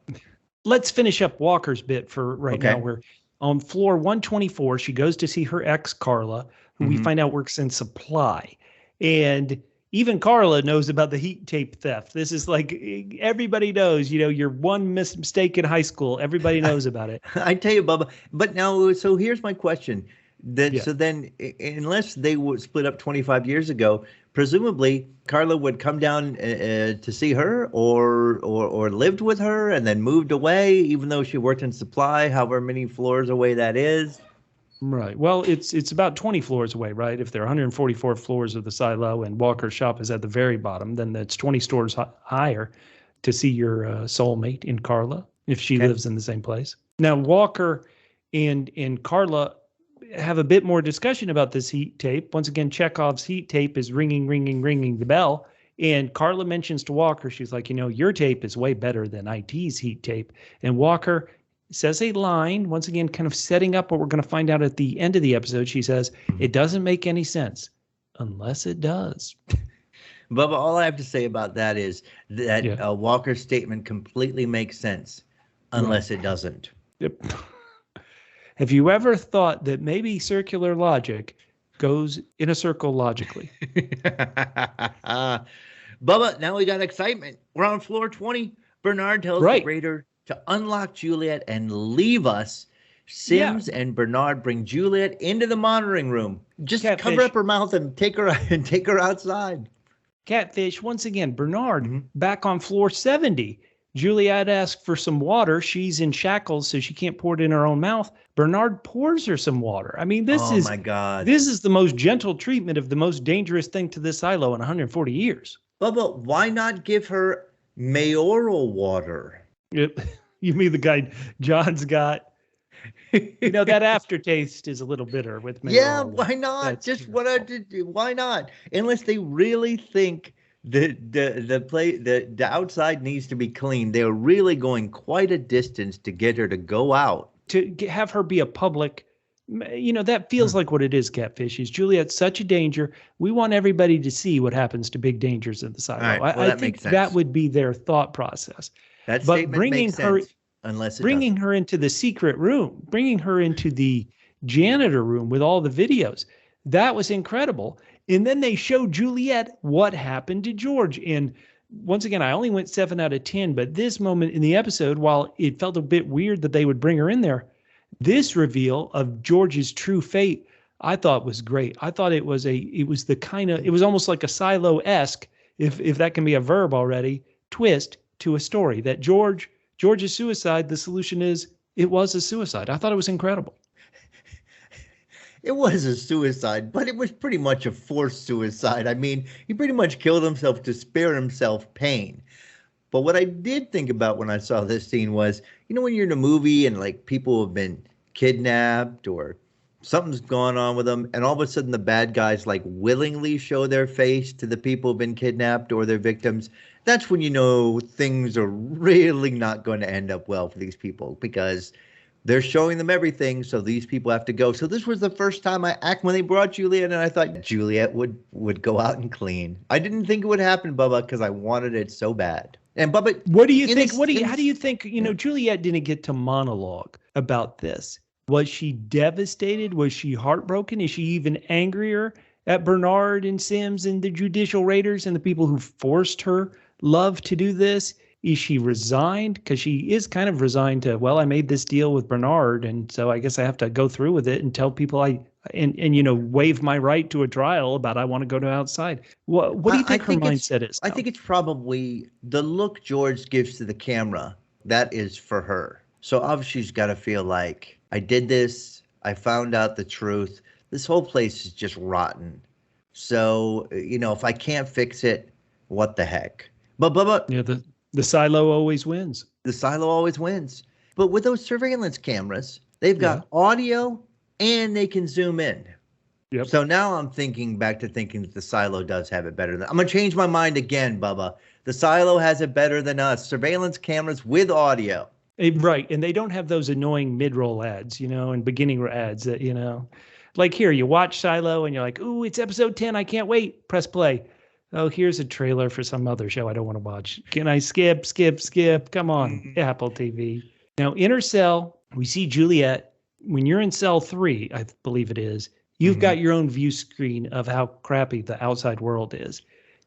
Let's finish up Walker's bit for right now. We're on floor 124. She goes to see her ex, Carla, who we find out works in supply. And even Carla knows about the heat tape theft. This is like everybody knows, your one mistake in high school. Everybody knows about it. I tell you, Bubba. But now, so here's my question. So then, unless they would split up 25 years ago, presumably Carla would come down to see her, or lived with her, and then moved away, even though she worked in supply, however many floors away that is. Right. Well, it's about 20 floors away, right? If there are 144 floors of the silo and Walker's shop is at the very bottom, then that's 20 stores higher to see your soulmate in Carla, if she lives in the same place. Now, Walker and Carla have a bit more discussion about this heat tape. Once again, Chekhov's heat tape is ringing the bell. And Carla mentions to Walker, she's like, your tape is way better than IT's heat tape. And Walker says a line, once again, kind of setting up what we're going to find out at the end of the episode. She says, it doesn't make any sense unless it does. Bubba, all I have to say about that is that Walker's statement completely makes sense unless it doesn't. Yep. Have you ever thought that maybe circular logic goes in a circle logically? Bubba, now we got excitement. We're on floor 20. Bernard tells the raider to unlock Juliette and leave us. Sims and Bernard bring Juliette into the monitoring room. Just cover up her mouth and take her outside. Catfish, once again, Bernard back on floor 70. Juliette asks for some water. She's in shackles, so she can't pour it in her own mouth. Bernard pours her some water. I mean, this is the most gentle treatment of the most dangerous thing to this silo in 140 years. Bubba, why not give her mayoral water? You mean the guy John's got? That aftertaste is a little bitter with mayoral. Yeah, why not? Why not? Unless they really think the outside needs to be clean. They're really going quite a distance to get her to go out. To have her be a public, that feels like what it is, Catfish. Is Juliette's such a danger? We want everybody to see what happens to big dangers in the silo. Right, I think that would be their thought process. That statement makes sense, unless bringing her into the secret room, bringing her into the janitor room with all the videos, that was incredible. And then they show Juliette what happened to George. And once again, I only went 7 out of 10, but this moment in the episode, while it felt a bit weird that they would bring her in there, this reveal of George's true fate, I thought was great. I thought it was almost like a Silo-esque, if that can be a verb already, twist to a story that George's suicide, the solution is it was a suicide. I thought it was incredible. It was a suicide, but it was pretty much a forced suicide. I mean, he pretty much killed himself to spare himself pain. But what I did think about when I saw this scene was, when you're in a movie and like people have been kidnapped or something's gone on with them, and all of a sudden the bad guys like willingly show their face to the people who've been kidnapped or their victims, that's when things are really not going to end up well for these people, because they're showing them everything, so these people have to go. So this was the first time when they brought Juliette, and I thought Juliette would go out and clean. I didn't think it would happen, Bubba, because I wanted it so bad. And Bubba, what do you think? How do you think? Juliette didn't get to monologue about this. Was she devastated? Was she heartbroken? Is she even angrier at Bernard and Sims and the judicial raiders and the people who forced her love to do this? Is she resigned? Because she is kind of resigned to, I made this deal with Bernard, and so I guess I have to go through with it and tell people waive my right to a trial about I want to go to outside. What do you think her mindset is now? I think it's probably the look George gives to the camera. That is for her. So obviously she's got to feel like, I did this. I found out the truth. This whole place is just rotten. So, if I can't fix it, what the heck? But the silo always wins. The silo always wins. But with those surveillance cameras, they've got audio and they can zoom in. Yep. So now I'm thinking that the silo does have it better than. I'm going to change my mind again, Bubba. The silo has it better than us. Surveillance cameras with audio. Right. And they don't have those annoying mid-roll ads, and beginning ads that, like here, you watch Silo and you're like, ooh, it's episode 10. I can't wait. Press play. Oh, here's a trailer for some other show I don't want to watch. Can I skip? Come on, Apple TV. Now, in her cell, we see Juliette. When you're in cell 3, I believe it is, you've got your own view screen of how crappy the outside world is.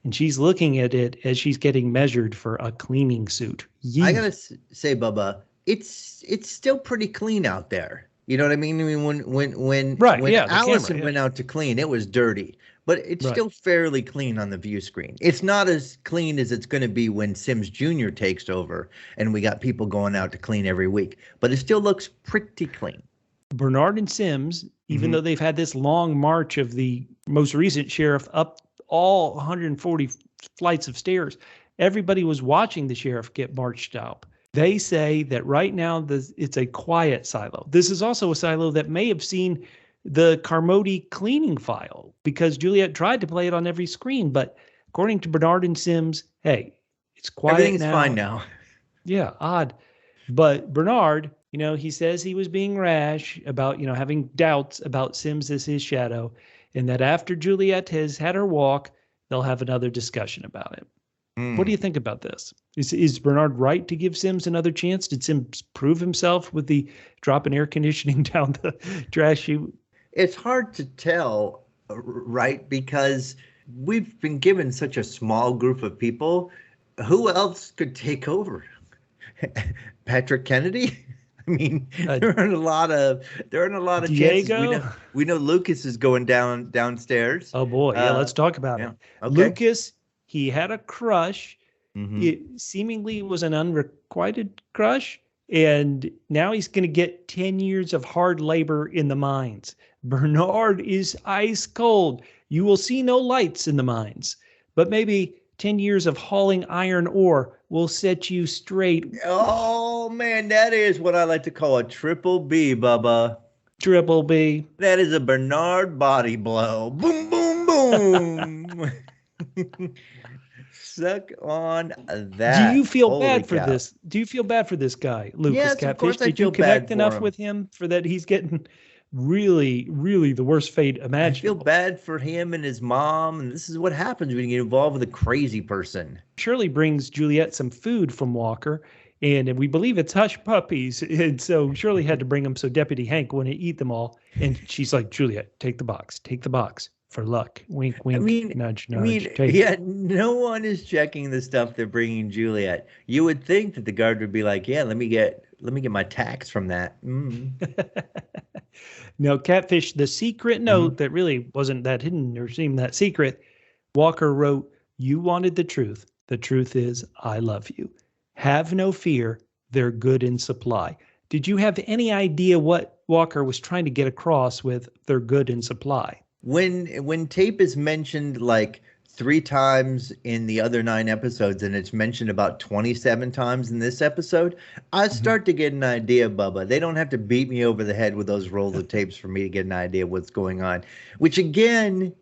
And she's looking at it as she's getting measured for a cleaning suit. I got to say, Bubba, it's still pretty clean out there. You know what I mean? I mean, when the Allison camera, went out to clean, it was dirty, but it's Right. still fairly clean on the view screen. It's not as clean as it's going to be when Sims Jr. takes over and we got people going out to clean every week, but it still looks pretty clean. Bernard and Sims, even though they've had this long march of the most recent sheriff up all 140 flights of stairs, everybody was watching the sheriff get marched up. They say that right now it's a quiet silo. This is also a silo that may have seen the Carmody cleaning file because Juliette tried to play it on every screen. But according to Bernard and Sims, hey, it's quiet Everything's now. fine now. Yeah, odd. But Bernard, he says he was being rash about, having doubts about Sims as his shadow, and that after Juliette has had her walk, they'll have another discussion about it. What do you think about this? Is Bernard right to give Sims another chance? Did Sims prove himself with the drop in air conditioning down the trash chute? It's hard to tell, right? Because we've been given such a small group of people. Who else could take over? Patrick Kennedy? I mean, there aren't a lot of Diego? chances. We know Lucas is going downstairs. Oh boy, yeah, let's talk about it. Okay. Lucas, he had a crush. Mm-hmm. It seemingly was an unrequited crush, and now he's going to get 10 years of hard labor in the mines. Bernard is ice cold. You will see no lights in the mines, but maybe 10 years of hauling iron ore will set you straight. Oh, man, that is what I like to call a triple B, Bubba. Triple B. That is a Bernard body blow. Boom, boom, boom. Suck on that. Do you feel Holy bad for cow. this? Do you feel bad for this guy, Lucas Yes, Catfish? of course I Did you feel connect bad for enough him. with him for that he's getting really, really the worst fate I imaginable? feel bad for him and his mom, and this is what happens when you get involved with a crazy person. Shirley brings Juliette some food from Walker, and we believe it's hush puppies. And so Shirley had to bring them so Deputy Hank wouldn't eat them all. And she's like, Juliette, take the box for luck. Wink, wink, nudge, nudge. No one is checking the stuff they're bringing Juliette. You would think that the guard would be like, yeah, let me get my tax from that. Now, Catfish, the secret note that really wasn't that hidden or seemed that secret, Walker wrote, "You wanted the truth. The truth is, I love you. Have no fear. They're good in supply." Did you have any idea what Walker was trying to get across with "they're good in supply"? When tape is mentioned like 3 times in the other 9 episodes, and it's mentioned about 27 times in this episode, I start to get an idea, Bubba. They don't have to beat me over the head with those rolls of tapes for me to get an idea of what's going on, which again,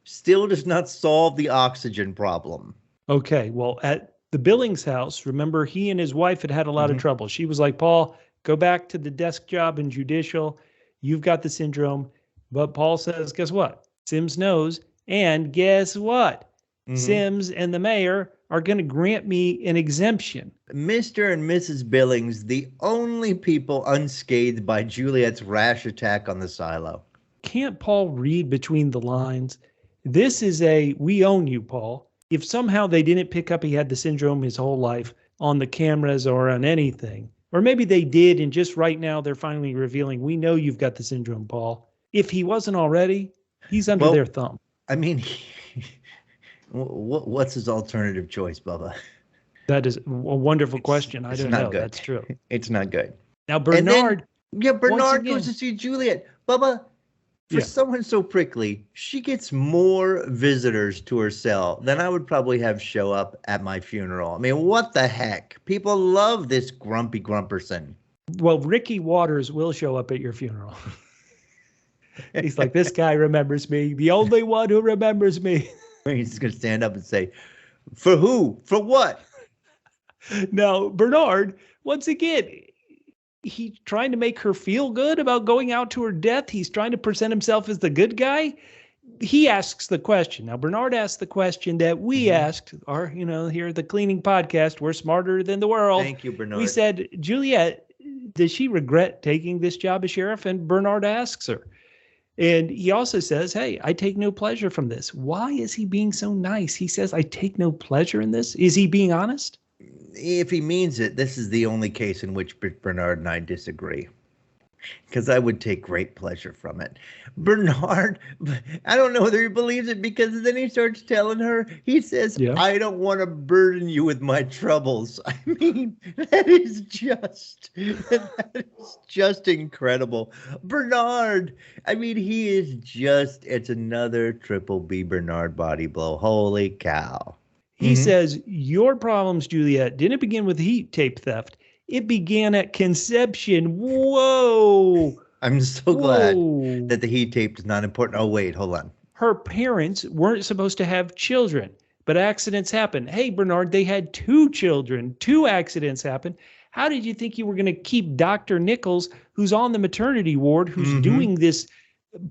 still does not solve the oxygen problem. Okay, well, at the Billings house, remember, he and his wife had a lot of trouble. She was like, Paul, go back to the desk job in Judicial. You've got the syndrome. But Paul says, guess what? Sims knows. And guess what? Sims and the mayor are going to grant me an exemption. Mr. and Mrs. Billings, the only people unscathed by Juliette's rash attack on the silo. Can't Paul read between the lines? This is a, we own you, Paul. If somehow they didn't pick up he had the syndrome his whole life on the cameras or on anything, or maybe they did, and just right now they're finally revealing, we know you've got the syndrome, Paul. If he wasn't already, he's under their thumb. I mean, what's his alternative choice, Bubba? That is a wonderful question. I don't know. Good. That's true. It's not good. Now, Bernard. Bernard goes to see Juliette. Bubba, for someone so prickly, she gets more visitors to her cell than I would probably have show up at my funeral. I mean, what the heck? People love this grumpy grumperson. Well, Ricky Waters will show up at your funeral. He's like, this guy remembers me, the only one who remembers me. He's going to stand up and say, for who? For what? Now, Bernard, once again, he's trying to make her feel good about going out to her death. He's trying to present himself as the good guy. He asks the question. Now, Bernard asked the question that we asked, or, here at the Cleaning Podcast, we're smarter than the world. Thank you, Bernard. We said, Juliette, does she regret taking this job as sheriff? And Bernard asks her. And he also says, hey, I take no pleasure from this. Why is he being so nice? He says, I take no pleasure in this. Is he being honest? If he means it, this is the only case in which Bernard and I disagree. because I would take great pleasure from it. Bernard, I don't know whether he believes it, because then he starts telling her, he says, Yeah. I don't want to burden you with my troubles. I mean, that is just incredible. Bernard, I mean, he is just, it's another triple B Bernard body blow. Holy cow. He says, your problems, Juliette, didn't begin with heat tape theft. It began at conception. Whoa. I'm so glad that the heat tape is not important. Oh, wait, hold on. Her parents weren't supposed to have children, but accidents happen. Hey, Bernard, they had 2 children. 2 accidents happened. How did you think you were going to keep Dr. Nichols, who's on the maternity ward, who's doing this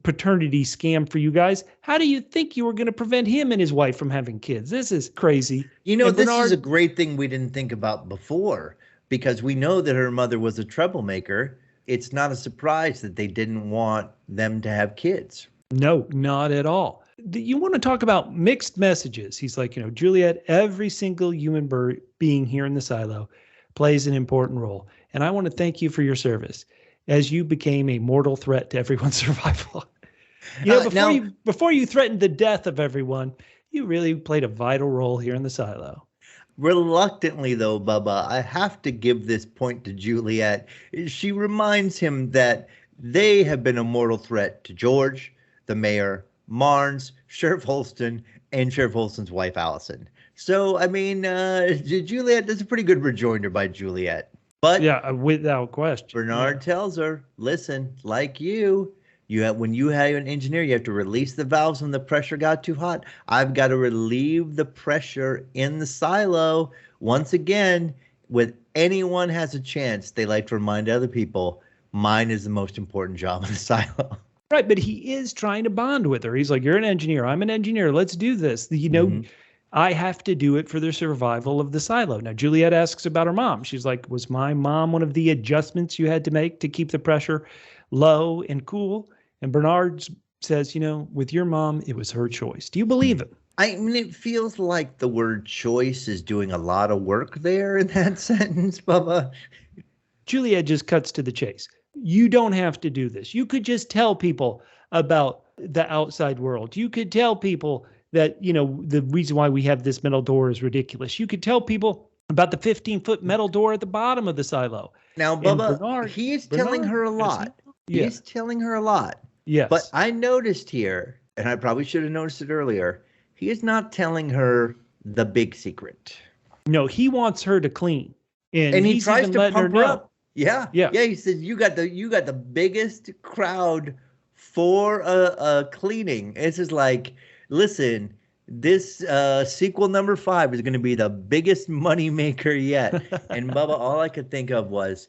paternity scam for you guys? How do you think you were going to prevent him and his wife from having kids? This is crazy. You know, this is a great thing we didn't think about before, because we know that her mother was a troublemaker. It's not a surprise that they didn't want them to have kids. No, not at all. You want to talk about mixed messages. He's like, Juliette, every single human being here in the silo plays an important role. And I want to thank you for your service as you became a mortal threat to everyone's survival. Before you threatened the death of everyone, you really played a vital role here in the silo. Reluctantly, though, Bubba, I have to give this point to Juliette. She reminds him that they have been a mortal threat to George, the mayor, Marnes, Sheriff Holston, and Sheriff Holston's wife, Allison. So, I mean, Juliette, that's a pretty good rejoinder by Juliette. But yeah, without question. Bernard tells her, listen, like when you have an engineer, you have to release the valves when the pressure got too hot. I've got to relieve the pressure in the silo. Once again, with anyone has a chance, they like to remind other people, mine is the most important job in the silo. Right, but he is trying to bond with her. He's like, you're an engineer. I'm an engineer. Let's do this. I have to do it for the survival of the silo. Now, Juliette asks about her mom. She's like, was my mom one of the adjustments you had to make to keep the pressure low and cool? And Bernard says, with your mom, it was her choice. Do you believe him? I mean, it feels like the word choice is doing a lot of work there in that sentence, Bubba. Juliette just cuts to the chase. You don't have to do this. You could just tell people about the outside world. You could tell people that, the reason why we have this metal door is ridiculous. You could tell people about the 15-foot metal door at the bottom of the silo. Now, Bubba, he is telling her a lot. Yeah. He's telling her a lot. Yes. But I noticed here, and I probably should have noticed it earlier, he is not telling her the big secret. No, he wants her to clean. And he tries to pump her up. Yeah. Yeah. He says, you got the biggest crowd for a cleaning. It's just like, listen, this sequel number 5 is going to be the biggest money maker yet. And Bubba, all I could think of was,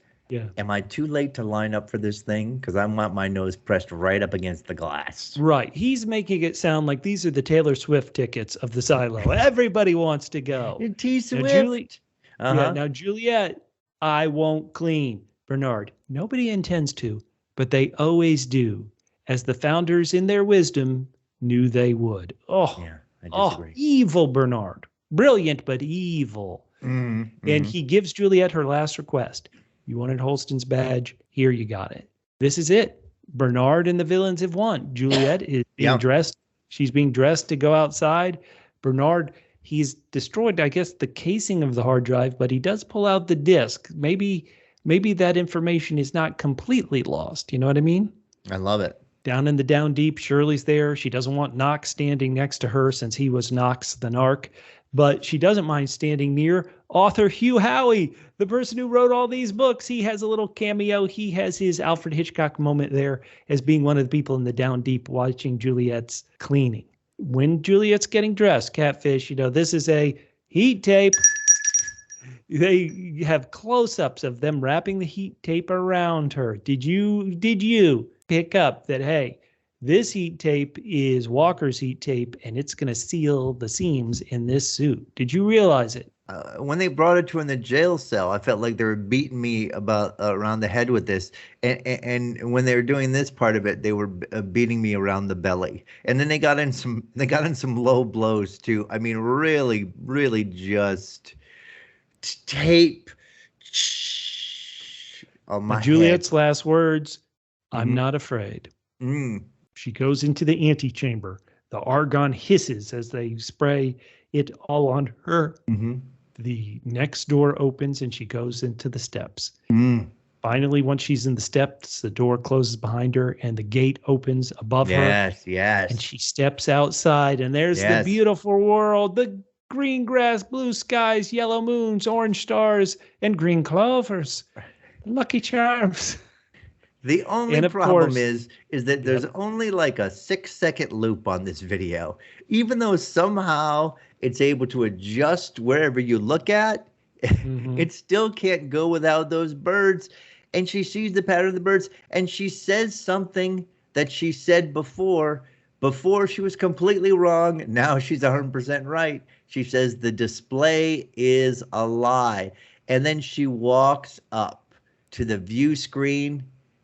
am I too late to line up for this thing? Because I want my nose pressed right up against the glass. Right. He's making it sound like these are the Taylor Swift tickets of the silo. Everybody wants to go. T-Swift. Now, Juliette, I won't clean. Bernard, nobody intends to, but they always do, as the founders in their wisdom knew they would. I disagree. Evil Bernard. Brilliant, but evil. And he gives Juliette her last request. You wanted Holston's badge? Here, you got it. This is it. Bernard and the villains have won. Juliette is being dressed. She's being dressed to go outside. Bernard, he's destroyed, I guess, the casing of the hard drive, but he does pull out the disk. Maybe that information is not completely lost. You know what I mean? I love it. Down in the down deep, Shirley's there. She doesn't want Knox standing next to her since he was Knox the narc. But she doesn't mind standing near author Hugh Howey, the person who wrote all these books. He has a little cameo. He has his Alfred Hitchcock moment there as being one of the people in the down deep watching Juliette's cleaning. When Juliette's getting dressed, Catfish, this is a heat tape. They have close-ups of them wrapping the heat tape around her. Did you pick up that, hey, this heat tape is Walker's heat tape, and it's going to seal the seams in this suit? Did you realize it? When they brought it to her in the jail cell, I felt like they were beating me around the head with this. And when they were doing this part of it, they were beating me around the belly. And then they got in some low blows too. I mean, really, really just tape on my Juliette's head. last words. I'm not afraid. Mm. She goes into the antechamber. The argon hisses as they spray it all on her. Mm-hmm. The next door opens and she goes into the steps. Mm. Finally, once she's in the steps, the door closes behind her and the gate opens above her. Yes. And she steps outside and there's the beautiful world, the green grass, blue skies, yellow moons, orange stars, and green clovers. Lucky Charms. The only problem is that there's only like a 6-second loop on this video. Even though somehow it's able to adjust wherever you look at, it still can't go without those birds. And she sees the pattern of the birds, and she says something that she said before. Before she was completely wrong. Now she's 100% right. She says the display is a lie. And then she walks up to the view screen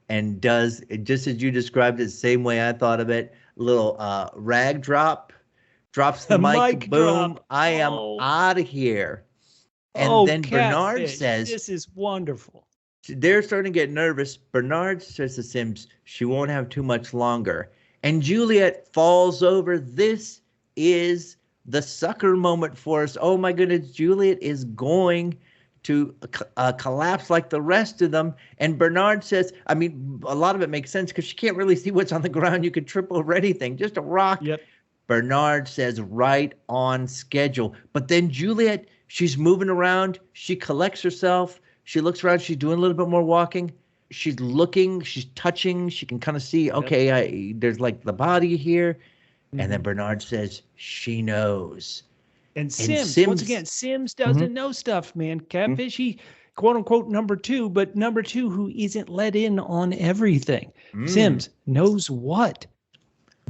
and does it just as you described it, the same way I thought of it. Little rag drops the mic, boom. Drop. I am out of here. And then Bernard Catfish. says, "This is wonderful." They're starting to get nervous. Bernard says to Sims, she won't have too much longer. And Juliette falls over. This is the sucker moment for us. Oh my goodness, Juliette is going to collapse like the rest of them. And Bernard says, I mean, a lot of it makes sense because she can't really see what's on the ground. You could trip over anything, just a rock. Yep. Bernard says right on schedule. But then Juliette, she's moving around. She collects herself. She looks around. She's doing a little bit more walking. She's looking. She's touching. She can kind of see, okay, there's like the body here. And then Bernard says, she knows. And Sims, once again, Sims doesn't know stuff, man. Catfish, he quote unquote number two, but number two who isn't let in on everything. Sims knows what.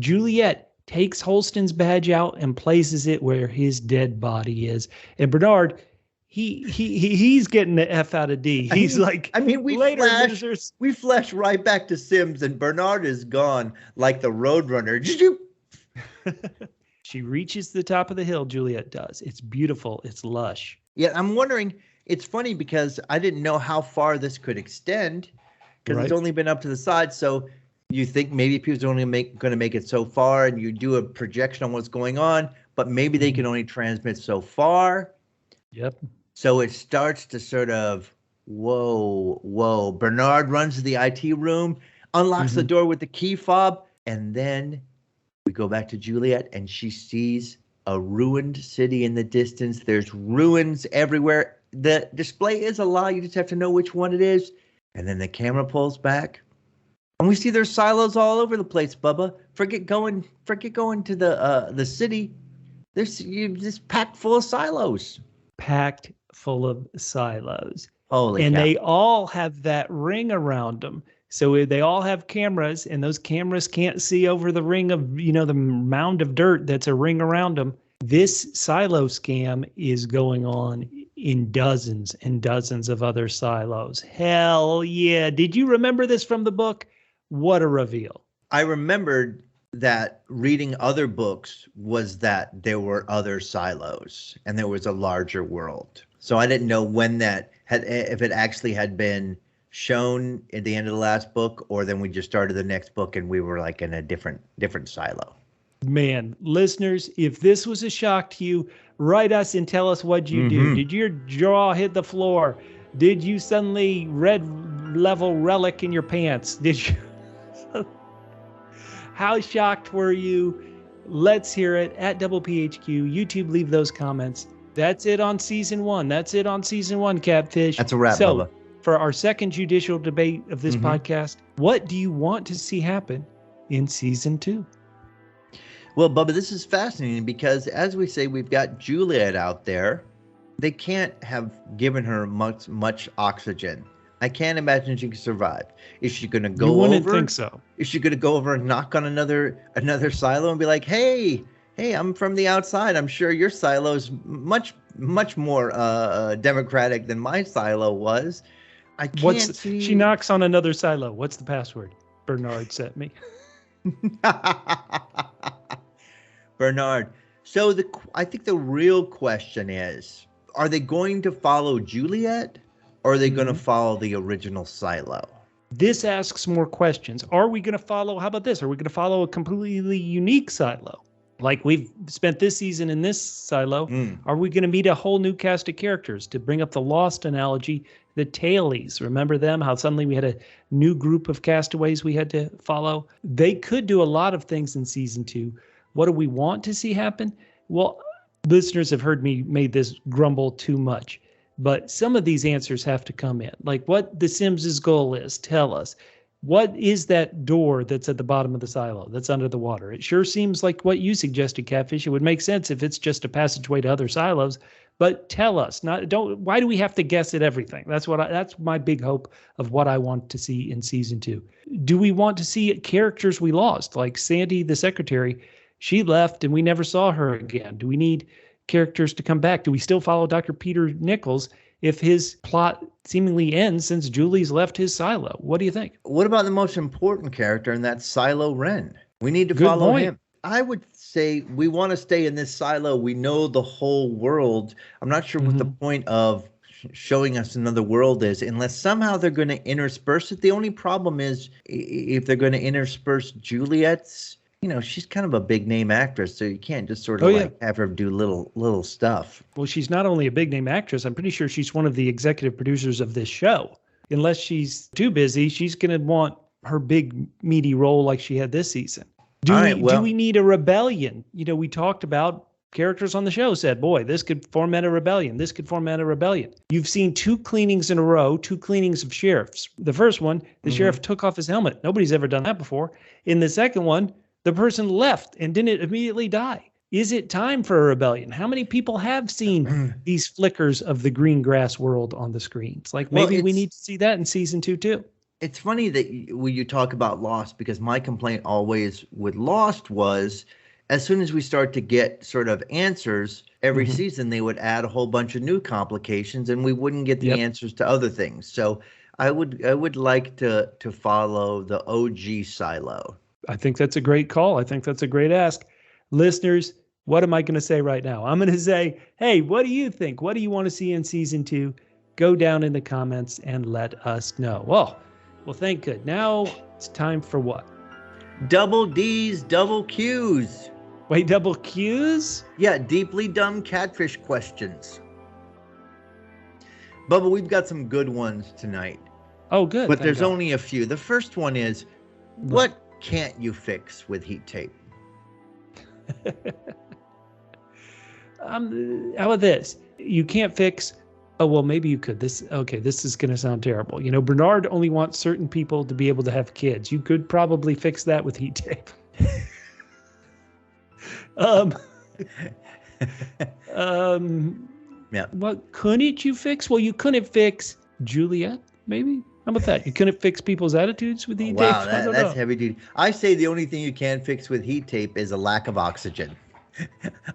Juliette takes Holston's badge out and places it where his dead body is. And Bernard, he's getting the F out of D. He's we flash right back to Sims, and Bernard is gone like the Roadrunner. She reaches the top of the hill, Juliette does. It's beautiful. It's lush. Yeah, I'm wondering, it's funny because I didn't know how far this could extend because it's only been up to the side. So you think maybe people's only going to make it so far, and you do a projection on what's going on, but maybe they can only transmit so far. Yep. So it starts to sort of, whoa. Bernard runs to the IT room, unlocks the door with the key fob, and then we go back to Juliette, and she sees a ruined city in the distance. There's ruins everywhere. The display is a lie. You just have to know which one it is. And then the camera pulls back, and we see there's silos all over the place, Bubba. Forget going to the city. There's just packed full of silos. Packed full of silos. Holy and cow. They all have that ring around them. So they all have cameras, and those cameras can't see over the ring of, the mound of dirt that's a ring around them. This silo scam is going on in dozens and dozens of other silos. Hell yeah. Did you remember this from the book? What a reveal. I remembered that reading other books was that there were other silos and there was a larger world. So I didn't know when if it actually had been shown at the end of the last book, or then we just started the next book and we were like in a different silo. Man, listeners, if this was a shock to you, write us and tell us what you do. Did your jaw hit the floor? Did you suddenly red level relic in your pants? Did you? How shocked were you? Let's hear it at PHQ. YouTube, leave those comments. That's it on season 1. That's it on season 1, Catfish. That's a wrap, Bubba. For our second judicial debate of this podcast, what do you want to see happen in season 2? Well, Bubba, this is fascinating because, as we say, we've got Juliette out there. They can't have given her much oxygen. I can't imagine she can survive. Is she going to go over? You wouldn't think so. Is she going to go over and knock on another silo and be like, hey, I'm from the outside. I'm sure your silo is much more democratic than my silo was. I can't see. She knocks on another silo. What's the password? Bernard sent me. Bernard. So I think the real question is, are they going to follow Juliette, or are they going to follow the original silo? This asks more questions. Are we going to follow, how about this? Are we going to follow a completely unique silo? Like we've spent this season in this silo. Are we going to meet a whole new cast of characters? To bring up the Lost analogy, the tailies. Remember them? How suddenly we had a new group of castaways we had to follow? They could do a lot of things in season 2. What do we want to see happen? Well, listeners have heard me made this grumble too much, but some of these answers have to come in. Like what the Sims' goal is, tell us. What is that door that's at the bottom of the silo that's under the water? It sure seems like what you suggested, Catfish. It would make sense if it's just a passageway to other silos, but tell us. Why do we have to guess at everything? That's my big hope of what I want to see in season 2. Do we want to see characters we lost, like Sandy the secretary? She left and we never saw her again. Do we need characters to come back? Do we still follow Dr. Peter Nichols if his plot seemingly ends since Julie's left his silo? What do you think? What about the most important character, and that's Silo Wren? We need to follow him. I would say we want to stay in this silo. We know the whole world. I'm not sure what the point of showing us another world is, unless somehow they're going to intersperse it. The only problem is if they're going to intersperse Juliette's, she's kind of a big name actress, so you can't just sort of have her do little stuff. Well, she's not only a big name actress, I'm pretty sure she's one of the executive producers of this show. Unless she's too busy, she's going to want her big meaty role like she had this season. Do we need a rebellion? We talked about characters on the show said, boy, this could foment a rebellion. This could foment a rebellion. You've seen 2 cleanings in a row, 2 cleanings of sheriffs. The first one, the sheriff took off his helmet. Nobody's ever done that before. In the second one, the person left and didn't immediately die. Is it time for a rebellion? How many people have seen these flickers of the green grass world on the screens? Like maybe we need to see that in season 2 too. It's funny that when you talk about Lost, because my complaint always with Lost was as soon as we start to get sort of answers every season, they would add a whole bunch of new complications and we wouldn't get the answers to other things. So I would like to follow the OG silo. I think that's a great call. I think that's a great ask. Listeners, what am I going to say right now? I'm going to say, hey, what do you think? What do you want to see in season 2? Go down in the comments and let us know. Well, thank good. Now it's time for what? Double D's, double Q's. Wait, double Q's? Yeah, deeply dumb catfish questions. Bubba, we've got some good ones tonight. Oh, good. But there's only a few. The first one is, what can't you fix with heat tape? How about this? You can't fix. Oh, well, maybe you could. This is going to sound terrible. Bernard only wants certain people to be able to have kids. You could probably fix that with heat tape. Yeah. What couldn't you fix? Well, you couldn't fix Juliette, maybe. How about that? You couldn't fix people's attitudes with heat tape? Wow, that's heavy duty. I say the only thing you can fix with heat tape is a lack of oxygen.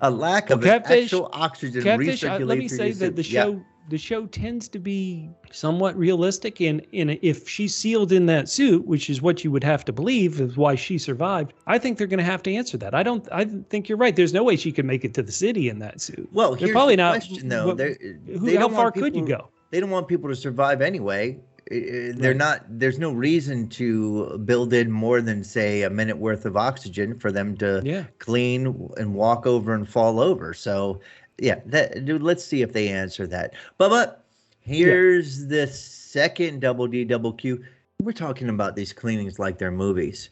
A lack of actual oxygen recirculating. Let me say that the show tends to be somewhat realistic, and if she's sealed in that suit, which is what you would have to believe is why she survived, I think they're going to have to answer that. I think you're right. There's no way she could make it to the city in that suit. Well, here's the question, though. How far could you go? They don't want people to survive anyway. There's no reason to build in more than, say, a minute worth of oxygen for them to clean and walk over and fall over. So, let's see if they answer that. But here's the second double D, double Q. We're talking about these cleanings like they're movies.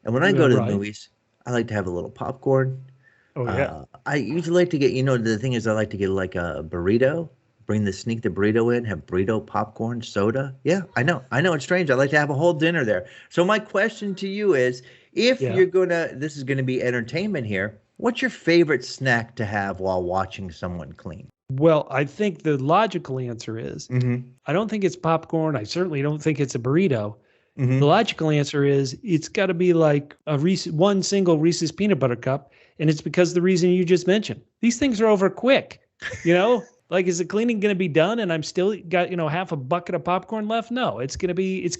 And when I go to the movies, I like to have a little popcorn. Oh, yeah. I usually like to get, the thing is I like to get like a burrito. Sneak the burrito in, have burrito, popcorn, soda. Yeah, I know it's strange. I like to have a whole dinner there. So my question to you is, if this is gonna be entertainment here, what's your favorite snack to have while watching someone clean? Well, I think the logical answer is, I don't think it's popcorn. I certainly don't think it's a burrito. The logical answer is it's got to be like one single Reese's peanut butter cup, and it's because the reason you just mentioned. These things are over quick, Like, is the cleaning going to be done and I'm still got, half a bucket of popcorn left? No, it's going to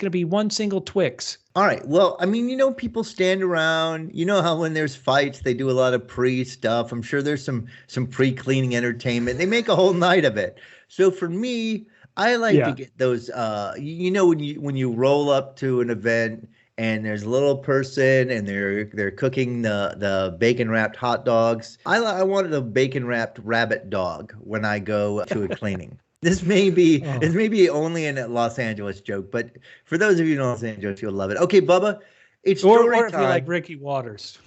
be one single Twix. All right. Well, I mean, people stand around, how when there's fights, they do a lot of pre-stuff. I'm sure there's some pre-cleaning entertainment. They make a whole night of it. So for me, I like to get those. When you roll up to an event and there's a little person and they're cooking the bacon wrapped hot dogs. I wanted a bacon wrapped rabbit dog when I go to a cleaning. This may be only a Los Angeles joke, but for those of you in Los Angeles, you'll love it. Okay, Bubba, it's story or if time. you like Ricky Waters.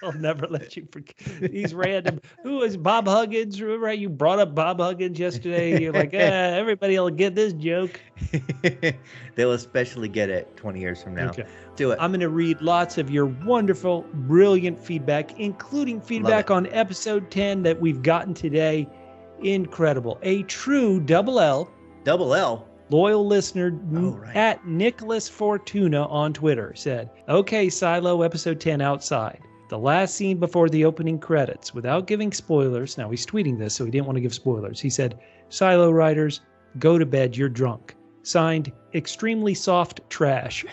I'll never let you forget these random. Who is Bob Huggins? Remember how you brought up Bob Huggins yesterday? You're like, everybody will get this joke. They'll especially get it 20 years from now. Okay. Do it. I'm going to read lots of your wonderful, brilliant feedback, including feedback on episode 10 that we've gotten today. Incredible. A true double L loyal listener at Nicholas Fortuna on Twitter said, okay, Silo, episode 10 outside. The last scene before the opening credits, without giving spoilers. Now, he's tweeting this, so he didn't want to give spoilers. He said, Silo writers, go to bed, you're drunk. Signed, extremely soft trash.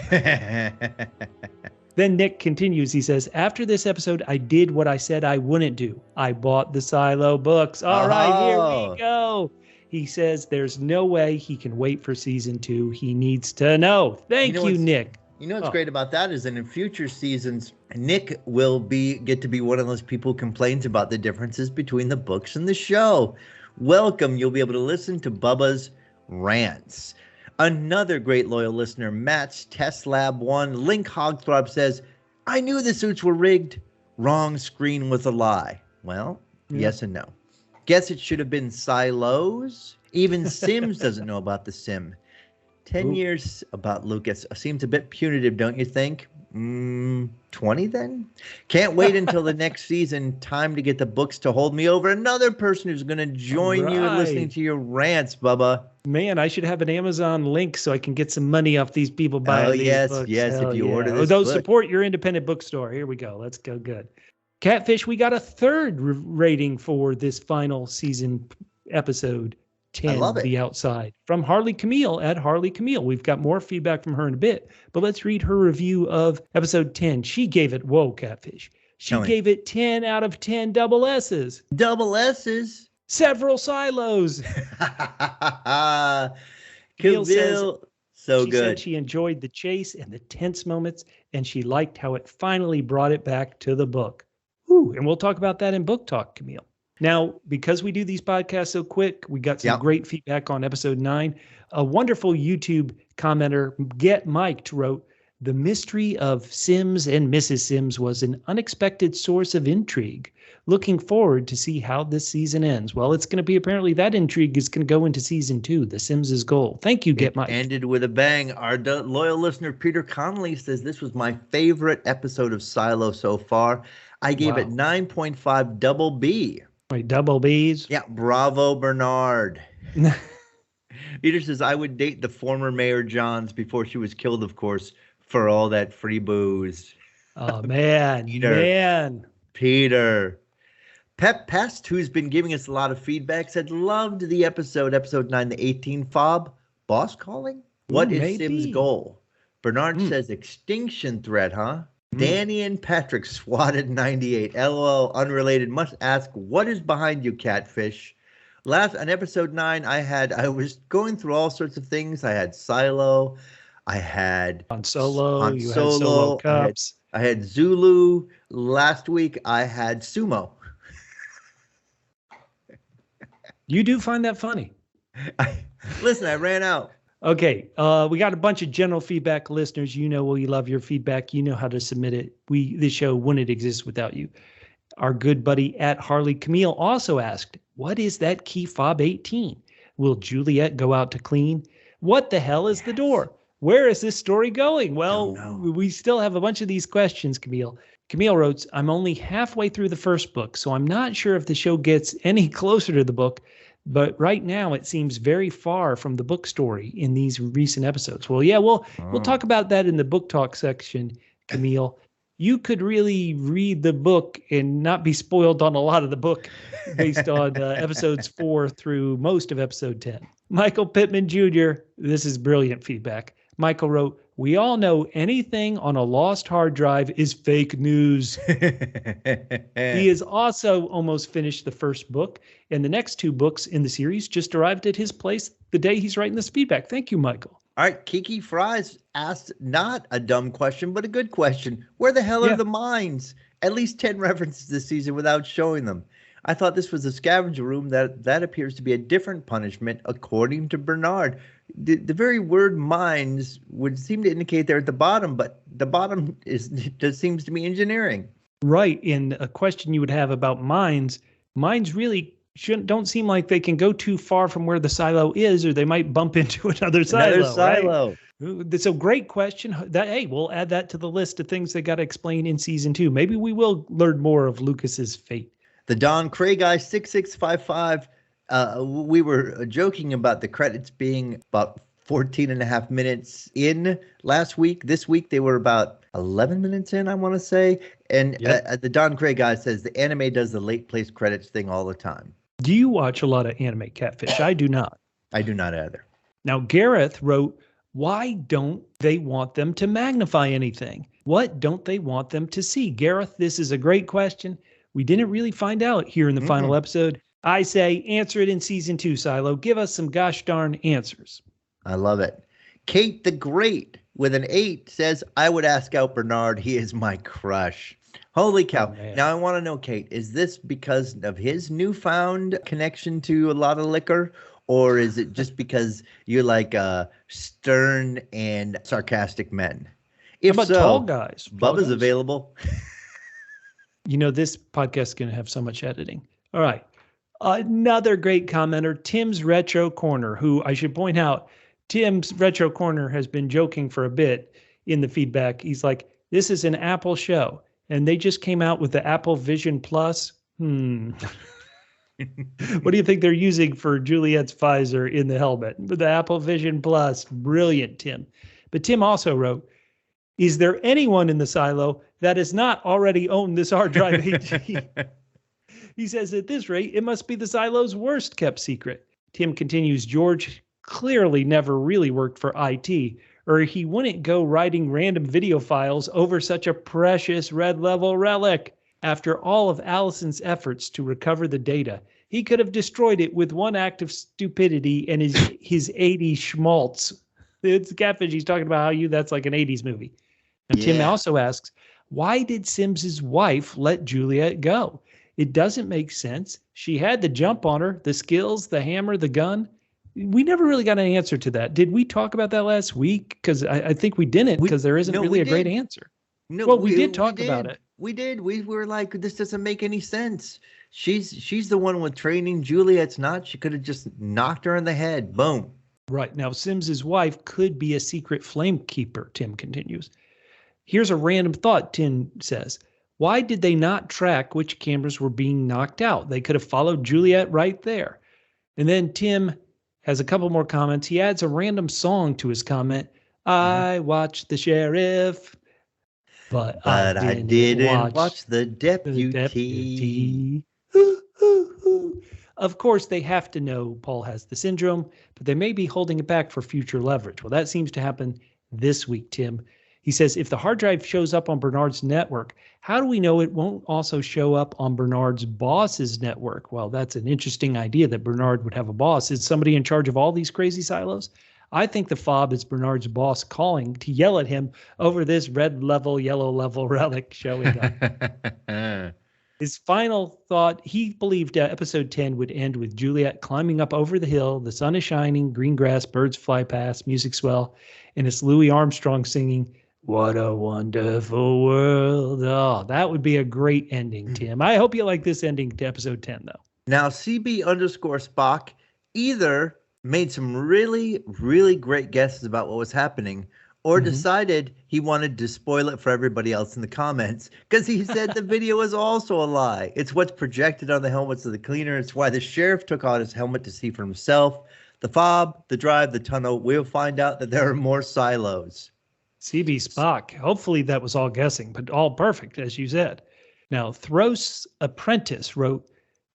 Then Nick continues. He says, after this episode, I did what I said I wouldn't do. I bought the Silo books. All right, here we go. He says there's no way he can wait for season 2. He needs to know. Thank you, Nick. You know what's great about that is that in future seasons, Nick will get to be one of those people who complains about the differences between the books and the show. Welcome. You'll be able to listen to Bubba's rants. Another great loyal listener, Matt's Test Lab 1, Link Hogthrob says, I knew the suits were rigged. Wrong screen was a lie. Well, yes and no. Guess it should have been silos. Even Sims doesn't know about the sim. 10 years about Lucas seems a bit punitive, don't you think? 20 then? Can't wait until the next season. Time to get the books to hold me over. Another person who's going to join you in listening to your rants, Bubba. Man, I should have an Amazon link so I can get some money off these people buying these books. Yes, if you order this book. Support your independent bookstore. Here we go. Let's go good. Catfish, we got a third rating for this final season episode 10, I love it. The Outside, from Harley Camille at Harley Camille. We've got more feedback from her in a bit, but let's read her review of episode 10. She gave it, Catfish. She gave it 10 out of 10 double S's. Double S's? Several silos. Camille says, so she good. Said she enjoyed the chase and the tense moments, and she liked how it finally brought it back to the book. Ooh, and we'll talk about that in Book Talk, Camille. Now, because we do these podcasts so quick, we got some great feedback on episode 9. A wonderful YouTube commenter, Get Mic'd, wrote, the mystery of Sims and Mrs. Sims was an unexpected source of intrigue. Looking forward to see how this season ends. Well, it's going to be apparently that intrigue is going to go into season 2, the Sims' goal. Thank you, Get Mic'd. Ended with a bang. Our loyal listener, Peter Connolly, says this was my favorite episode of Silo so far. I gave it 9.5 double B. Wait, double B's? Yeah, bravo, Bernard. Peter says, I would date the former Mayor Johns before she was killed, of course, for all that free booze. Oh, man. Peter. Pep Pest, who's been giving us a lot of feedback, said, loved the episode 9, the 18 fob. Boss calling? What is Sim's goal? Bernard says, extinction threat, huh? Danny and Patrick swatted 98. LOL, unrelated. Must ask, what is behind you, Catfish? On episode 9, I was going through all sorts of things. I had Silo. I had Han Solo. You had Solo Cups. I had Zulu. Last week, I had Sumo. You do find that funny. Listen, I ran out. Okay, we got a bunch of general feedback, listeners. You know we love your feedback. You know how to submit it. This show wouldn't exist without you. Our good buddy at Harley Camille also asked, what is that key fob 18? Will Juliette go out to clean? What the hell is the door? Where is this story going? Well, we still have a bunch of these questions, Camille. Camille wrote, I'm only halfway through the first book, so I'm not sure if the show gets any closer to the book. But right now, it seems very far from the book story in these recent episodes. Well, yeah, we'll talk about that in the book talk section, Camille. You could really read the book and not be spoiled on a lot of the book based on episodes 4 through most of episode 10. Michael Pittman Jr., this is brilliant feedback. Michael wrote, we all know anything on a lost hard drive is fake news. He has also almost finished the first book, and the next 2 books in the series just arrived at his place the day he's writing this feedback. Thank you, Michael. All right, Kiki Fries asked not a dumb question, but a good question. Where the hell are the mines? At least 10 references this season without showing them. I thought this was a scavenger room. That appears to be a different punishment, according to Bernard. The very word mines would seem to indicate they're at the bottom, but the bottom just seems to be engineering. Right. And a question you would have about mines really don't seem like they can go too far from where the silo is, or they might bump into another silo. Right? So great question. We'll add that to the list of things they got to explain in season 2. Maybe we will learn more of Lucas's fate. The Don Cray guy 6655. We were joking about the credits being about 14 and a half minutes in last week. This week they were about 11 minutes in, I want to say. And the Don Cray guy says the anime does the late place credits thing all the time. Do you watch a lot of anime, Catfish? I do not. I do not either. Now, Gareth wrote, why don't they want them to magnify anything? What don't they want them to see? Gareth, this is a great question. We didn't really find out here in the final episode. I say answer it in season 2, Silo. Give us some gosh darn answers. I love it. Kate the Great with an 8 says, I would ask out Bernard. He is my crush. Holy cow. Oh, now I want to know, Kate, is this because of his newfound connection to a lot of liquor? Or is it just because you like stern and sarcastic men? If How about tall guys? Bubba's available. You know, this podcast is going to have so much editing. All right. Another great commenter, Tim's Retro Corner, who I should point out, Tim's Retro Corner has been joking for a bit in the feedback. He's like, this is an Apple show, and they just came out with the Apple Vision Plus. What do you think they're using for Juliette's visor in the helmet? The Apple Vision Plus. Brilliant, Tim. But Tim also wrote, is there anyone in the silo that has not already owned this hard drive AG? He says, at this rate, it must be the silo's worst kept secret. Tim continues, George clearly never really worked for IT, or he wouldn't go writing random video files over such a precious red level relic. After all of Allison's efforts to recover the data, he could have destroyed it with one act of stupidity and his 80s schmaltz. It's Catfish. He's talking about how that's like an 80s movie. And Tim also asks, why did Sims's wife let Juliette go? It doesn't make sense. She had the jump on her, the skills, the hammer, the gun. We never really got an answer to that. Did we talk about that last week? Because I think we didn't, because there isn't really a great answer. No, well, we did talk about it. We did. We were like, this doesn't make any sense. She's the one with training. Juliette's not. She could have just knocked her in the head. Boom. Right. Now, Sims's wife could be a secret flame keeper, Tim continues. Here's a random thought, Tim says. Why did they not track which cameras were being knocked out? They could have followed Juliette right there. And then Tim has a couple more comments. He adds a random song to his comment. I watched the sheriff, but I didn't watch the deputy. Of course, they have to know Paul has the syndrome, but they may be holding it back for future leverage. Well, that seems to happen this week, Tim. He says, if the hard drive shows up on Bernard's network, how do we know it won't also show up on Bernard's boss's network? Well, that's an interesting idea that Bernard would have a boss. Is somebody in charge of all these crazy silos? I think the fob is Bernard's boss calling to yell at him over this red level, yellow level relic showing up. His final thought, he believed episode 10 would end with Juliette climbing up over the hill, the sun is shining, green grass, birds fly past, music swell, and it's Louis Armstrong singing, what a wonderful world. Oh, that would be a great ending, Tim. I hope you like this ending to episode 10, though. Now, CB_Spock either made some really, really great guesses about what was happening or decided he wanted to spoil it for everybody else in the comments because he said the video was also a lie. It's what's projected on the helmets of the cleaner. It's why the sheriff took out his helmet to see for himself. The fob, the drive, the tunnel. We'll find out that there are more silos. CB Spock. Hopefully that was all guessing, but all perfect, as you said. Now, Thros Apprentice wrote,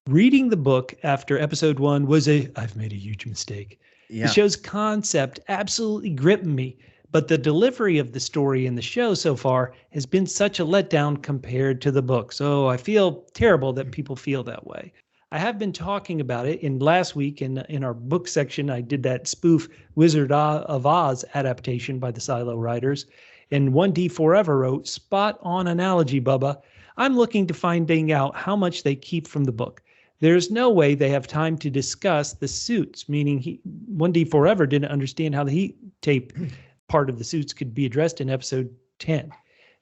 reading the book after episode 1 was I've made a huge mistake. Yeah. The show's concept absolutely gripped me, But the delivery of the story in the show so far has been such a letdown compared to the book. So I feel terrible that people feel that way. I have been talking about it in last week in our book section. I did that spoof Wizard of Oz adaptation by the Silo writers. And 1D Forever wrote, spot on analogy, Bubba. I'm looking to finding out how much they keep from the book. There's no way they have time to discuss the suits, meaning 1D Forever didn't understand how the heat tape part of the suits could be addressed in episode 10.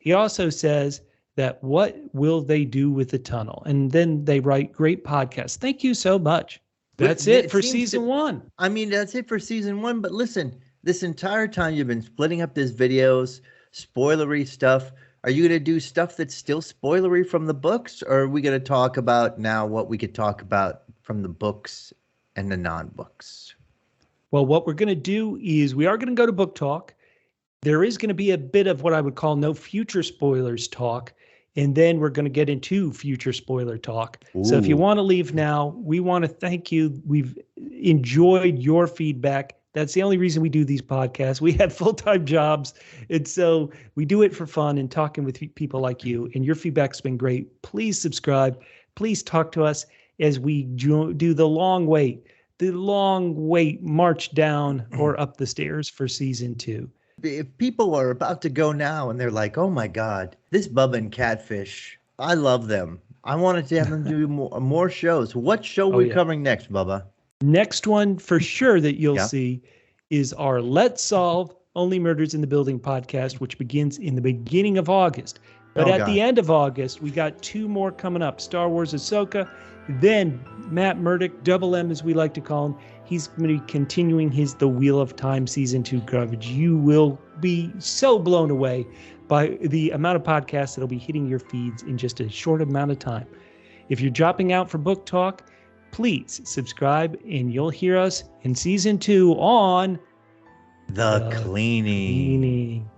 He also says that what will they do with the tunnel? And then they write, great podcast. Thank you so much. That's it for season 1. I mean, that's it for season 1. But listen, this entire time you've been splitting up these videos, spoilery stuff. Are you going to do stuff that's still spoilery from the books? Or are we going to talk about now what we could talk about from the books and the non-books? Well, what we're going to do is we are going to go to book talk. There is going to be a bit of what I would call no future spoilers talk. And then we're going to get into future spoiler talk. Ooh. So if you want to leave now, we want to thank you. We've enjoyed your feedback. That's the only reason we do these podcasts. We have full-time jobs. And so we do it for fun and talking with people like you. And your feedback's been great. Please subscribe. Please talk to us as we do the long wait march down or up the stairs for season 2. If people are about to go now and they're like, oh my God, this Bubba and Catfish, I love them. I wanted to have them do more shows. What show are we covering next, Bubba? Next one for sure that you'll see is our Let's Solve Only Murders in the Building podcast, which begins in the beginning of August. But at the end of August, we got 2 more coming up. Star Wars Ahsoka, then Matt Murdock, Double M as we like to call him. He's going to be continuing his The Wheel of Time Season 2 coverage. You will be so blown away by the amount of podcasts that'll be hitting your feeds in just a short amount of time. If you're dropping out for book talk, please subscribe and you'll hear us in Season 2 on The Cleaning.